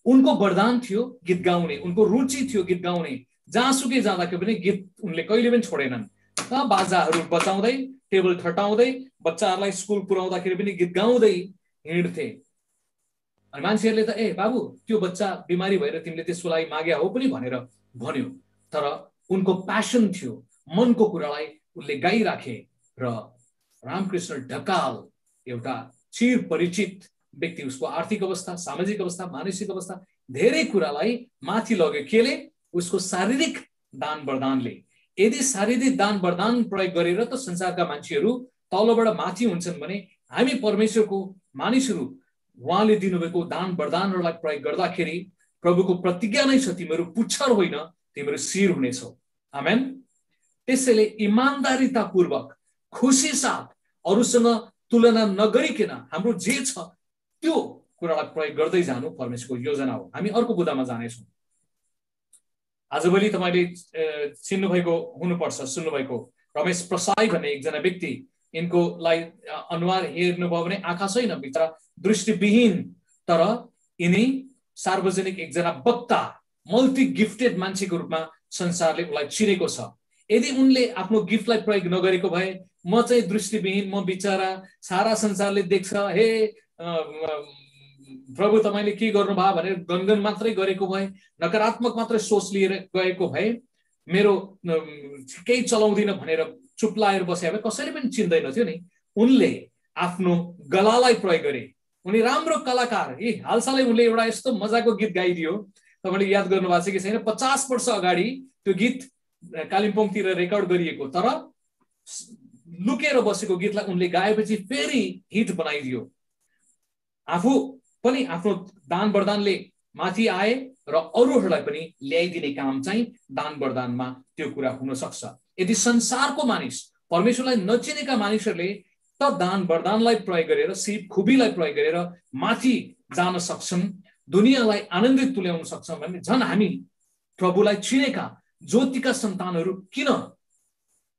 उनको वरदान थियो गीत गाउने, उनको रुचि थियो गीत गाउने। जहाँसुकै जाँदाखेरि पनि गीत उनले कहिले पनि छोडेनन्। बाजाहरू बजाउँदै, टेबल ठटाउँदै, बच्चाहरूलाई स्कुल पुर्याउँदाखेरि पनि गीत गाउँदै हिँड्थे। अनि मान्छेहरूले त बाबु त्यो बच्चा बिमारी भएर तिमीले त्यसको लागि माग्या हो पनि भनेर भन्यो। तर उनको प्यासन थियो, मनको कुरालाई उनले गाइराखे। र रामकृष्ण ढकाल एउटा चिर परिचित व्यक्ति, उसको आर्थिक अवस्था, सामाजिक अवस्था, मानसिक अवस्था धेरै कुरालाई माथि लग्यो। केले? उसको शारीरिक दान वरदानले। यदि शारीरिक दान वरदान प्रयोग गरेर त संसारका मान्छेहरू तलबाट माथि हुन्छन् भने हामी परमेश्वरको मानिसहरू उहाँले दिनुभएको दान वरदानहरूलाई प्रयोग गर्दाखेरि प्रभुको प्रतिज्ञा नै छ, तिमीहरू पुच्छर होइन तिमीहरू शिर हुनेछौ। आमेन। त्यसैले इमानदारीतापूर्वक खुसी साथ अरूसँग तुलना नगरिकन हाम्रो जे छ त्यो कुरालाई प्रयोग गर्दै जानु परमेश्वरको योजना हो। हामी अर्को बुदामा जानेछौँ। आजभोलि तपाईले चिन्नुभएको हुनुपर्छ, सुन्नुभएको रमेश प्रसाई भन्ने एकजना व्यक्ति। यिनको लाई अनुहार हेर्नुभयो भने आँखा छैन, बिचरा दृष्टिविहीन, तर यिनी सार्वजनिक एकजना वक्ता, मल्टी गिफ्टेड मान्छेको रूपमा संसारले उनलाई चिनेको छ। यदि उनले आफ्नो गिफ्टलाई प्रयोग नगरेको भए, म चाहिँ दृष्टिविहीन, म बिचरा सारा संसारले देख्छ, हे प्रभु तपाईले के गर्नुभयो भनेर गनगन मात्रै गरेको भए, नकारात्मक मात्रै सोच लिएर गएको भए, मेरो केही चलाउँदिन भनेर चुप लाएर बसे भए कसैले पनि चिन्दैन थियो नि। उनले आफ्नो गलालाई प्रयोग गरे। उनी राम्रो कलाकार। हालसालै उनले एउटा यस्तो मजाको गीत गाइदियो, तपाईले याद गर्नुभएको छ कि छैन, 50 वर्ष अगाडि त्यो गीत कालिम्पोङतिर रेकर्ड गरिएको, तर लुकेर बसेको गीतलाई उनले गाएपछि फेरि हिट बनाइदियो। आफू पनि आफ्नो दान वरदानले माथि आए र अरूहरूलाई पनि ल्याइदिने काम चाहिँ दान वरदानमा त्यो कुरा हुन सक्छ। यदि संसारको मानिस, परमेश्वरलाई नचिनेका मानिसहरूले त दान वरदानलाई प्रयोग गरेर, सिप खुबीलाई प्रयोग गरेर माथि जान सक्छन्, दुनियाँलाई आनन्दित तुल्याउन सक्छन् भने झन् हामी प्रभुलाई चिनेका ज्योतिका सन्तानहरू किन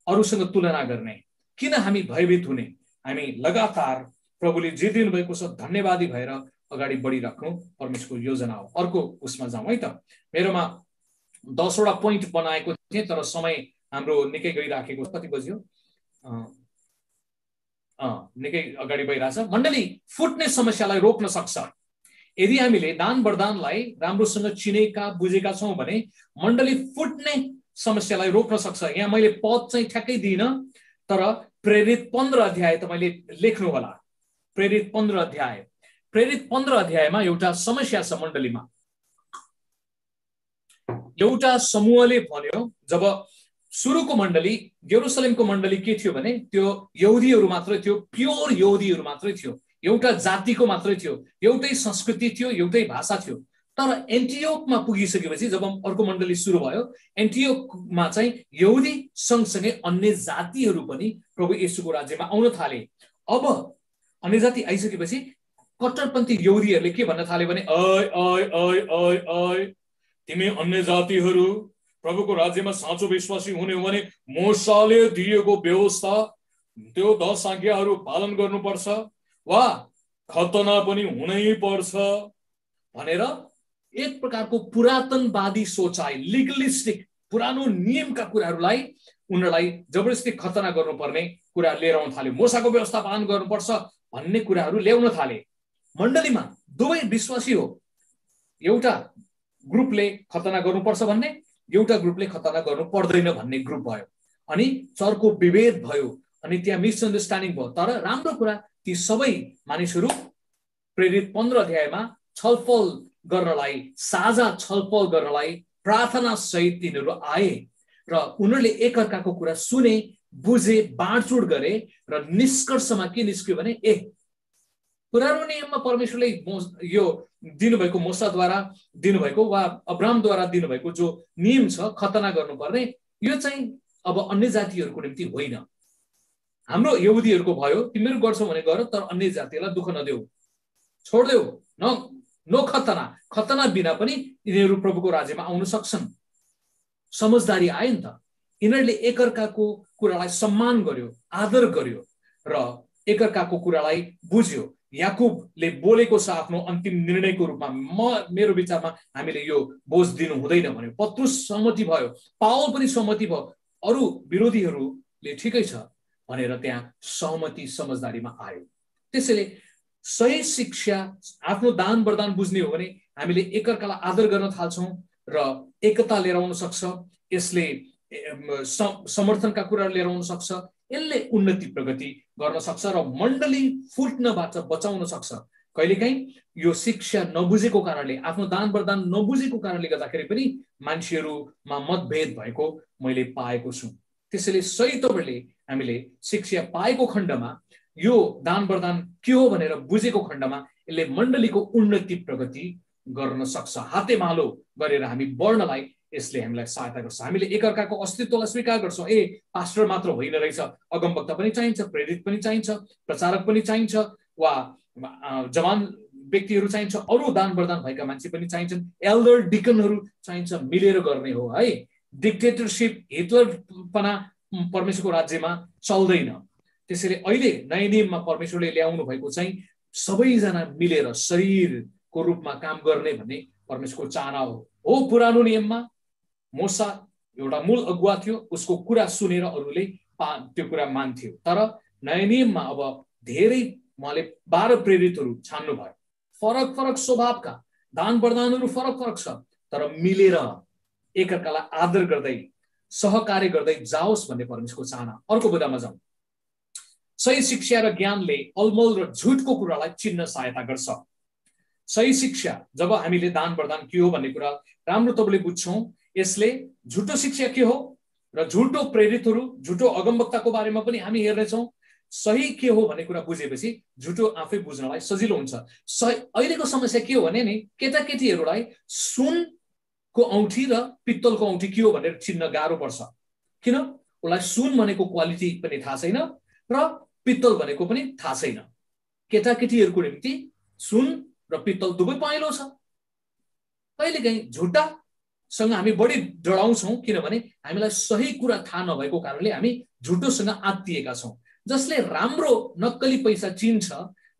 अरूसँग तुलना गर्ने, किन हामी भयभीत हुने? हामी लगातार प्रभुले जे दिनुभएको छ धन्यवादी भएर अगाडि बढिराख्नु परमेश्वरको योजना हो। अर्को उसमा जाउँ है त। मेरोमा 10 वटा पोइन्ट बनाएको थिएँ, तर समय हाम्रो निकै गइराखेको। कति बज्यो? निकै अगाडि बढिरहेछ। मण्डली फुट्ने समस्यालाई रोक्न सक्छ। यदि हामीले दान वरदानलाई राम्रोसँग चिनेका बुझेका छौँ भने मण्डली फुट्ने समस्यालाई रोक्न सक्छ। यहाँ मैले पद चाहिँ ठ्याक्कै दिइनँ, तर प्रेरित 15 अध्याय तपाईले लेख्नु होला। प्रेरित 15 अध्याय। प्रेरित 15 अध्यायमा एउटा समस्या छ मण्डलीमा। एउटा समूहले भन्यो, जब सुरुको मण्डली, यरुशलेमको मण्डली के थियो भने त्यो यहुदीहरू मात्रै थियो, प्योर यहुदीहरू मात्रै थियो, एउटा जातिको मात्रै थियो, एउटै संस्कृति थियो, एउटै भाषा थियो। तर एन्टियोकमा पुगिसकेपछि जब अर्को मण्डली सुरु भयो, एन्टियोकमा चाहिँ यहुदी सँगसँगै अन्य जातिहरू पनि प्रभु येशूको राज्यमा आउन थाले। अब अन्य जाति आइसकेपछि कट्टरपन्थी यहुदीहरूले के भन्न थाले भने, तिमी अन्य जातिहरू प्रभुको राज्यमा साँचो विश्वासी हुने हो भने मोसाले दिएको व्यवस्था त्यो 10 आज्ञाहरू पालन गर्नुपर्छ वा खतना पनि हुनै पर्छ भनेर एक प्रकारको पुरातनवादी सोचाइ, लिगलिस्टिक पुरानो नियमका कुराहरूलाई उनीहरूलाई जबरजस्ती खतना गर्नुपर्ने कुरा लिएर आउन थाल्यो। मोसाको व्यवस्था पालन गर्नुपर्छ भन्ने कुराहरू ल्याउन थाले। मण्डलीमा दुवै विश्वासी हो, एउटा ग्रुपले खतना गर्नुपर्छ भन्ने, एउटा ग्रुपले खतना गर्नु पर्दैन भन्ने ग्रुप भयो। अनि चर्को विभेद भयो अनि त्यहाँ मिसअन्डरस्ट्यान्डिङ भयो। तर राम्रो कुरा, ती सबै मानिसहरू प्रेरित 15 अध्यायमा छलफल गर्नलाई, साझा छलफल गर्नलाई प्रार्थना सहित तिनीहरू आए र उनीहरूले एकअर्काको कुरा सुने, बुझे, बाँडचुँड गरे र निष्कर्षमा के निस्क्यो भने पुरानो नियममा परमेश्वरले यो दिनुभएको, मोसाद्वारा दिनुभएको वा अब्राहमद्वारा दिनुभएको जो नियम छ खतना गर्नुपर्ने, यो चाहिँ अब अन्य जातिहरूको निम्ति होइन। हाम्रो यहुदीहरूको भयो, तिमीहरू गर्छौ भने गर, तर अन्य जातिलाई दुःख नदेऊ, छोड्देऊ, नो खतना। खतना बिना पनि यिनीहरू प्रभुको राज्यमा आउन सक्छन्। समझदारी आयो नि त। यिनीहरूले एकअर्काको कुरालाई सम्मान गर्यो, आदर गर्यो र एकअर्काको कुरालाई बुझ्यो। याकुबले बोलेको छ आफ्नो अन्तिम निर्णयको रूपमा, मेरो विचारमा हामीले यो बोझ दिनु हुँदैन भन्यो। पत्रुस सहमति भयो, पावल पनि सहमति भयो, अरू विरोधीहरूले ठिकै छ भनेर त्यहाँ सहमति समझदारीमा आयो। त्यसैले सही शिक्षा, आफ्नो दान वरदान बुझ्ने हो भने हामीले एकअर्कालाई आदर गर्न थाल्छौँ र एकता लिएर आउन सक्छ। यसले समर्थनका कुराहरू लिएर आउन सक्छ। यसले उन्नति प्रगति गर्न सक्छ र मण्डली फुट्नबाट बचाउन सक्छ। कहिलेकाहीँ यो शिक्षा नबुझेको कारणले, आफ्नो दान वरदान नबुझेको कारणले गर्दाखेरि पनि मान्छेहरूमा मतभेद भएको मैले पाएको छु। त्यसैले सही तवरले हामीले शिक्षा पाएको खण्डमा, यो दान वरदान के हो भनेर बुझेको खण्डमा यसले मण्डलीको उन्नति प्रगति गर्न सक्छ। हातेमालो गरेर हामी बढ्नलाई यसले हामीलाई सहायता गर्छ। हामीले एकअर्काको अस्तित्वलाई स्वीकार गर्छौँ। पास्टर मात्र होइन रहेछ, अगमवक्ता पनि चाहिन्छ, प्रेरित पनि चाहिन्छ, प्रचारक पनि चाहिन्छ, वा जवान व्यक्तिहरू चाहिन्छ, अरू दान वरदान भएका मान्छे पनि चाहिन्छन्, एल्डर डिकनहरू चाहिन्छ। मिलेर गर्ने हो है। डिक्टेटरशिप, हिटलरपना परमेश्वरको राज्यमा चल्दैन। त्यसैले अहिले नयाँ नियममा परमेश्वरले ल्याउनु भएको चाहिँ सबैजना मिलेर शरीरको रूपमा काम गर्ने भन्ने परमेश्वरको चाहना हो। पुरानो नियममा मोसा एउटा मूल अगुवा थियो, उसको कुरा सुनेर अरूले त्यो कुरा मान्थ्यो। तर नयाँ नियममा अब धेरै उहाँले 12 प्रेरितहरू छान्नु भयो। फरक फरक स्वभावका, दान वरदानहरू फरक फरक छ, तर मिलेर एकअर्कालाई आदर गर्दै सहकार्य गर्दै जाओस् भन्ने परमेश्वरको चाहना। अर्को बुदामा जाउँ। सही शिक्षा र ज्ञानले अलमल र झुटको कुरालाई चिन्न सहायता गर्छ। सही शिक्षा, जब हामीले दान वरदान के हो भन्ने कुरा राम्रो तवरले बुझ्छौँ, यसले झुटो शिक्षा के हो र झुटो प्रेरितहरू, झुटो अगमवक्ताको बारेमा पनि हामी हेर्नेछौँ। सही के हो भन्ने कुरा बुझेपछि झुटो आफै बुझ्नलाई सजिलो हुन्छ। अहिलेको समस्या के हो भने नि, केटाकेटीहरूलाई सुनको औँठी र पित्तलको औँठी के हो भनेर चिन्न गाह्रो पर्छ। किन? उसलाई सुन भनेको क्वालिटी पनि थाहा छैन र पित्तल भनेको पनि थाहा छैन। केटाकेटीहरूको निम्ति सुन र पित्तल दुवै पहेँलो छ। कहिलेकाहीँ झुटासँग हामी बढी डराउँछौँ, किनभने हामीलाई सही कुरा थाहा नभएको कारणले हामी झुटोसँग आत्तिएका छौँ। जसले राम्रो नक्कली पैसा चिन्छ,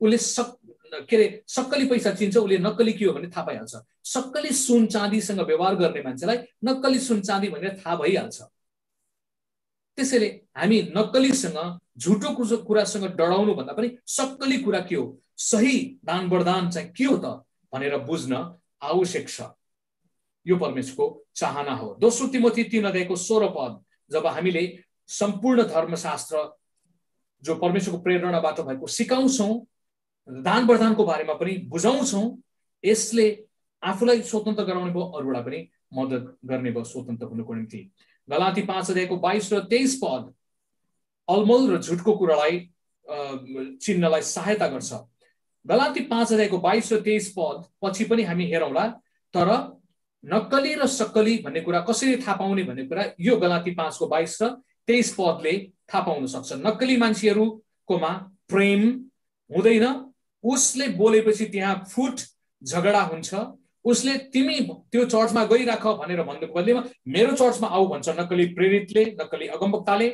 उसले सक्कली पैसा चिन्छ, उसले नक्कली के हो भने थाहा पाइहाल्छ। सक्कली सुन चाँदीसँग व्यवहार गर्ने मान्छेलाई नक्कली सुन चाँदी भनेर थाहा भइहाल्छ। त्यसैले हामी नक्कलीसँग, झुटो कुरासँग डराउनु भन्दा पनि सक्कली कुरा के हो, सही दान वरदान चाहिँ के हो त भनेर बुझ्न आवश्यक छ। यो परमेश्वरको चाहना हो। 2 तिमोथी 3 अध्यायको 16 पद, जब हामीले सम्पूर्ण धर्मशास्त्र जो परमेश्वरको प्रेरणाबाट भएको सिकाउँछौँ, दान वरदानको बारेमा पनि बुझाउँछौँ, यसले आफूलाई स्वतन्त्र गराउने भयो, अरूलाई पनि मद्दत गर्ने भयो स्वतन्त्र हुनुको निम्ति। गलाती 5 अध्यायको 22 र 23 पद अलमल र झुटको कुरालाई चिन्नलाई सहायता गर्छ। गलाती 5 अध्यायको 22 र 23 पद पछि पनि हामी हेरौँला। तर नक्कली र सक्कली भन्ने कुरा कसरी थाहा पाउने भन्ने कुरा यो गलाती 5 को 22 र 23 पदले थाहा पाउन सक्छ। नक्कली मान्छेहरूकोमा प्रेम हुँदैन, उसले बोलेपछि त्यहाँ फुट झगडा हुन्छ, उसले तिमी त्यो चर्चमा गइराख भनेर भन्नुको बदलीमा मेरो चर्चमा आऊ भन्छ नक्कली प्रेरितले, नक्कली अगमवक्ताले।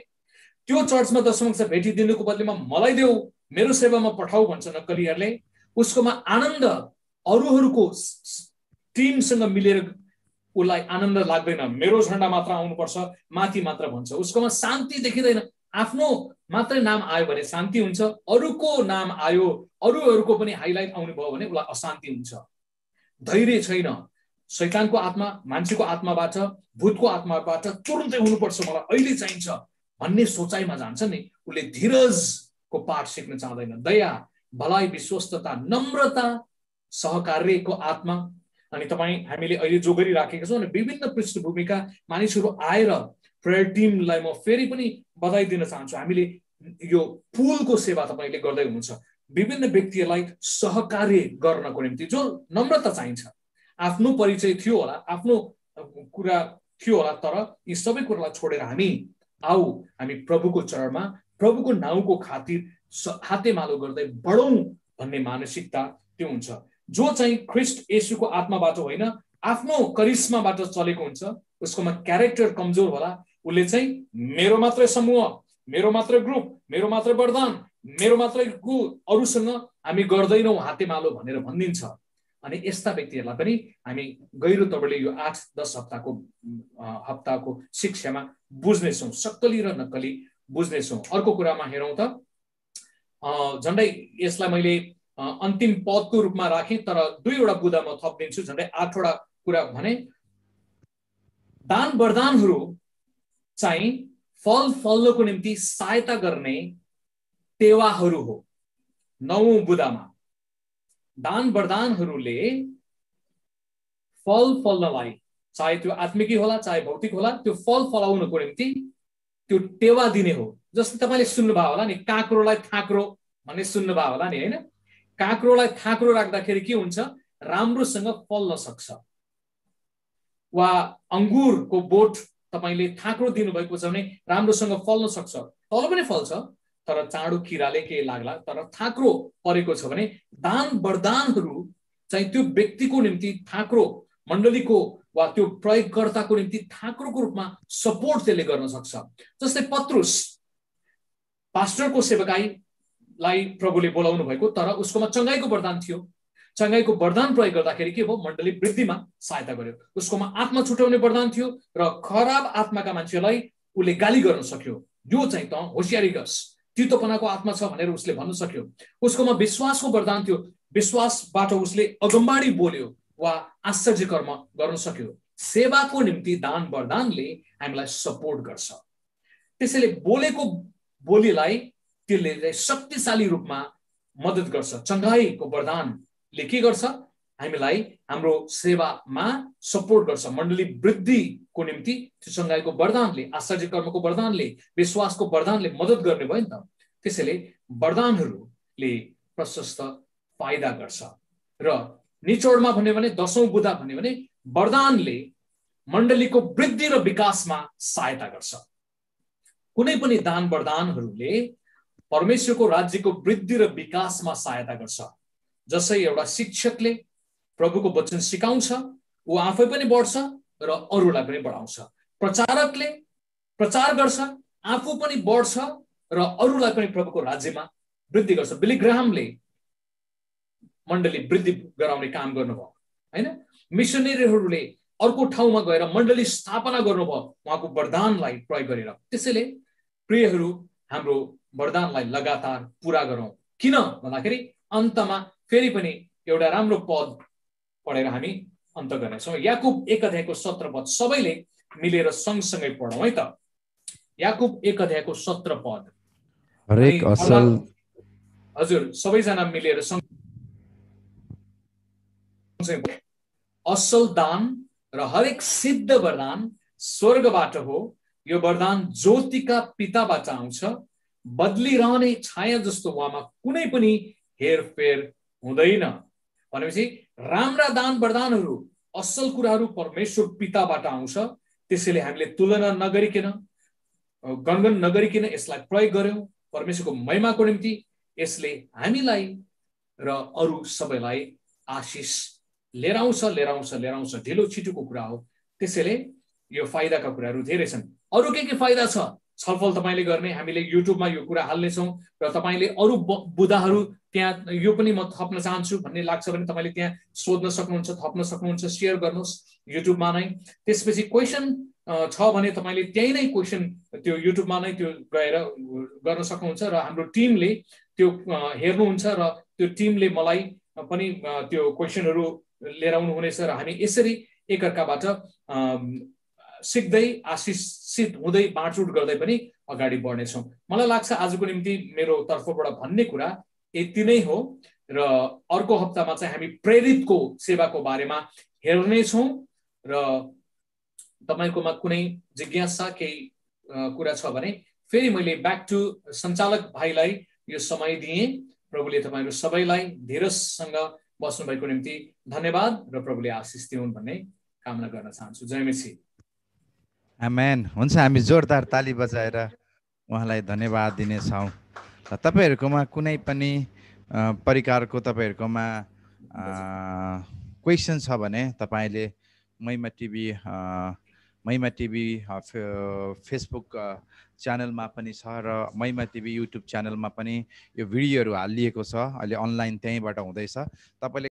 त्यो चर्चमा दशमंश भेटिदिनुको बदलीमा मलाई देऊ, मेरो सेवामा पठाऊ भन्छ नक्कलीहरूले। उसकोमा आनन्द अरूहरूको टिमसँग मिलेर उसलाई आनन्द लाग्दैन, मेरो झण्डा मात्र आउनुपर्छ, माथि मात्र भन्छ। उसकोमा शान्ति देखिँदैन, आफ्नो मात्रै नाम आयो भने शान्ति हुन्छ, अरूको नाम आयो, अरूहरूको पनि हाइलाइट आउनु भयो भने उसलाई अशान्ति हुन्छ। धैर्य छैन। शैतानको आत्मा मान्छेको आत्माबाट, भूतको आत्माबाट तुरुन्तै हुनुपर्छ, मलाई अहिले चाहिन्छ भन्ने सोचाइमा जान्छ नि। उसले धीरजको पाठ सिक्न चाहँदैन। दया, भलाइ, विश्वस्तता, नम्रता, सहकार्यको आत्मा। अनि हामीले अहिले जो गरिराखेका छौँ, विभिन्न पृष्ठभूमिका मानिसहरू आएर प्रेयर टिमलाई म फेरि पनि बधाई दिन चाहन्छु। हामीले यो पुलको सेवा तपाईँले गर्दै हुनुहुन्छ। विभिन्न व्यक्तिहरूलाई सहकार्य गर्नको निम्ति जो नम्रता चाहिन्छ। आफ्नो परिचय थियो होला, आफ्नो कुरा थियो होला, तर यी सबै कुरालाई छोडेर हामी प्रभुको चरणमा प्रभुको नाउँको खातिर हातेमालो गर्दै बढौँ भन्ने मानसिकता त्यो हुन्छ। जो चाहिँ ख्रिस्ट येशूको आत्माबाट होइन, आफ्नो करिश्माबाट चलेको हुन्छ, उसकोमा क्यारेक्टर कमजोर होला। उसले चाहिँ मेरो मात्रै समूह, मेरो मात्रै ग्रुप, मेरो मात्रै वरदान, मेरो मात्रै अरूसँग हामी गर्दैनौँ हातेमालो भनेर भनिदिन्छ। अनि यस्ता व्यक्तिहरूलाई पनि हामी गहिरो तवरले यो 8-10 हप्ताको शिक्षामा बुझ्नेछौँ, सक्कली र नक्कली बुझ्नेछौँ। अर्को कुरामा हेरौँ त, झन्डै यसलाई मैले अन्तिम पदको रूपमा राखेँ, तर 2वटा बुँदा म थपिदिन्छु, झन्डै 8वटा कुरा भने। दान वरदानहरू चाहिँ फल फल्नको निम्ति सहायता गर्ने टेवाहरू हो। 9औं बुँदामा दान वरदानहरूले फल फल्नलाई, चाहे त्यो आत्मिकी होला चाहे भौतिक होला, त्यो फल फलाउनको निम्ति त्यो टेवा दिने हो। जस्तै तपाईँले सुन्नुभयो होला नि, काँक्रोलाई थाक्रो भन्ने सुन्नुभयो होला नि, होइन? काँक्रोलाई थाक्रो राख्दाखेरि के हुन्छ? राम्रोसँग फल्न सक्छ। वा अंगुरको बोट तपाईले थाक्रो दिनुभएको छ भने राम्रोसँग फल्न सक्छ, तल पनि फल्छ, तर चाँडो किराले के लाग्ला, तर थाक्रो परेको छ भने दान वरदानहरू चाहिँ त्यो व्यक्तिको निम्ति थाक्रो, मण्डलीको वा त्यो प्रयोगकर्ताको निम्ति थाक्रोको रूपमा सपोर्ट त्यसले गर्न सक्छ। जस्तै पत्रुस पास्टरको सेवकाईलाई प्रभुले बोलाउनु भएको, तर उसकोमा चंगाईको वरदान थियो। चंगाईको वरदान प्रयोग गर्दाखेरि के भयो? मण्डली वृद्धिमा सहायता गर्यो। उसकोमा आत्मा छुटाउने वरदान थियो र खराब आत्माका मान्छेलाई उसले गाली गर्न सक्यो। यो चाहिँ त होशियारी गस, तीतोपनाको आत्मा छ भनेर उसले भन्न सक्यो। उसकोमा विश्वासको वरदान थियो, विश्वासबाट उसले अगमबाडी बोल्यो वा आश्चर्य कर्म गर्न सक्यो। सेवाको निम्ति दान वरदानले हामीलाई सपोर्ट गर्छ। त्यसैले बोलेको बोलीलाई त्यसले शक्तिशाली रूपमा मद्दत गर्छ। चंगाईको वरदानले के गर्छ? हामीलाई हाम्रो सेवामा सपोर्ट गर्छ। मण्डली वृद्धिको निम्ति त्यो चंगाईको वरदानले, आश्चर्य कर्मको वरदानले, विश्वासको वरदानले मद्दत गर्ने भयो नि त। त्यसैले वरदानहरूले प्रशस्त फाइदा गर्छ। र निचोडमा भन्यो भने, 10औं बुँदा भन्यो भने, वरदानले मण्डलीको वृद्धि र विकासमा सहायता गर्छ। कुनै पनि दान वरदानहरूले परमेश्वरको राज्यको वृद्धि र विकासमा सहायता गर्छ। जसै एउटा शिक्षकले प्रभुको वचन सिकाउँछ, ऊ आफै पनि बढ्छ र अरूलाई पनि बढाउँछ। प्रचारकले प्रचार गर्छ, आफू पनि बढ्छ र अरूलाई पनि प्रभुको राज्यमा वृद्धि गर्छ। बिली ग्राहमले मण्डली वृद्धि गराउने काम गर्नुभयो, हैन? मिशनरीहरूले अर्को ठाउँमा गएर मण्डली स्थापना गर्नुभयो उहाँको वरदानलाई प्रयोग गरेर। त्यसैले प्रियहरू, हाम्रो वरदानलाई लगातार पूरा गरौँ। किन भन्दाखेरि अन्तमा फेरि पनि एउटा राम्रो पद पढेर हामी अन्त गर्नेछौँ। याकुब 1:17 सबैले मिलेर सँगसँगै पढौँ है त। याकुब 1:17। हरेक असल, हजुर सबैजना मिलेर असल दान र हरेक सिद्ध वरदान स्वर्गबाट हो। यो वरदान ज्योतिका पिताबाट आउँछ। बदलिरहने छाया जस्तो उहाँमा कुनै पनि हेरफेर हुँदैन। भनेपछि राम्रा दान वरदानहरू, असल कुराहरू परमेश्वर पिताबाट आउँछ। त्यसैले हामीले तुलना नगरिकन, गणगण नगरिकन यसलाई प्रयोग गर्यौं परमेश्वरको महिमाको निम्ति। यसले हामीलाई र अरू सबैलाई आशिष लिएर आउँछ ढिलो छिटोको कुरा हो। त्यसैले यो फाइदाका कुराहरू धेरै छन्। अरू के फाइदा छ छलफल तपाईँले गर्ने, हामीले युट्युबमा यो कुरा हाल्नेछौँ र तपाईँले अरू बुदाहरू त्यहाँ यो पनि म थप्न चाहन्छु भन्ने लाग्छ भने तपाईँले त्यहाँ सोध्न सक्नुहुन्छ, थप्न सक्नुहुन्छ, सेयर गर्नुहोस् युट्युबमा नै। त्यसपछि क्वेसन छ भने तपाईँले त्यही नै क्वेसन त्यो युट्युबमा नै त्यो गएर गर्न सक्नुहुन्छ र हाम्रो टिमले त्यो हेर्नुहुन्छ र त्यो टिमले मलाई पनि त्यो क्वेसनहरू लिएर आउनुहुनेछ र हामी यसरी एकअर्काबाट सिक्दै आशिषित हुँदै बाँडचुट गर्दै पनि अगाडि बढ्नेछौँ। मलाई लाग्छ आजको निम्ति मेरो तर्फबाट भन्ने कुरा यति नै हो र अर्को हप्तामा चाहिँ हामी प्रेरितको सेवाको बारेमा हेर्नेछौँ र तपाईकोमा कुनै जिज्ञासा केही कुरा छ भने फेरि मैले ब्याक टु सञ्चालक भाइलाई यो समय दिएँ। प्रभुले तपाईहरु सबैलाई धीरजसँग बस्नु भएको निम्ति धन्यवाद र प्रभुले आशिष दिउन् भन्ने कामना गर्न चाहन्छु। जय मसीह। आमेन। हुन्छ, हामी जोरदार ताली बजाएर उहाँलाई धन्यवाद दिनेछौँ। र तपाईहरुकोमा कुनै पनि परिकारको तपाईहरुकोमा क्वेशन छ भने तपाईले महिमा टिभी फेसबुक च्यानलमा पनि छ र महिमा टिभी युट्युब च्यानलमा पनि यो भिडियोहरू हालिएको छ। अहिले अनलाइन त्यहीँबाट हुँदैछ। तपाईले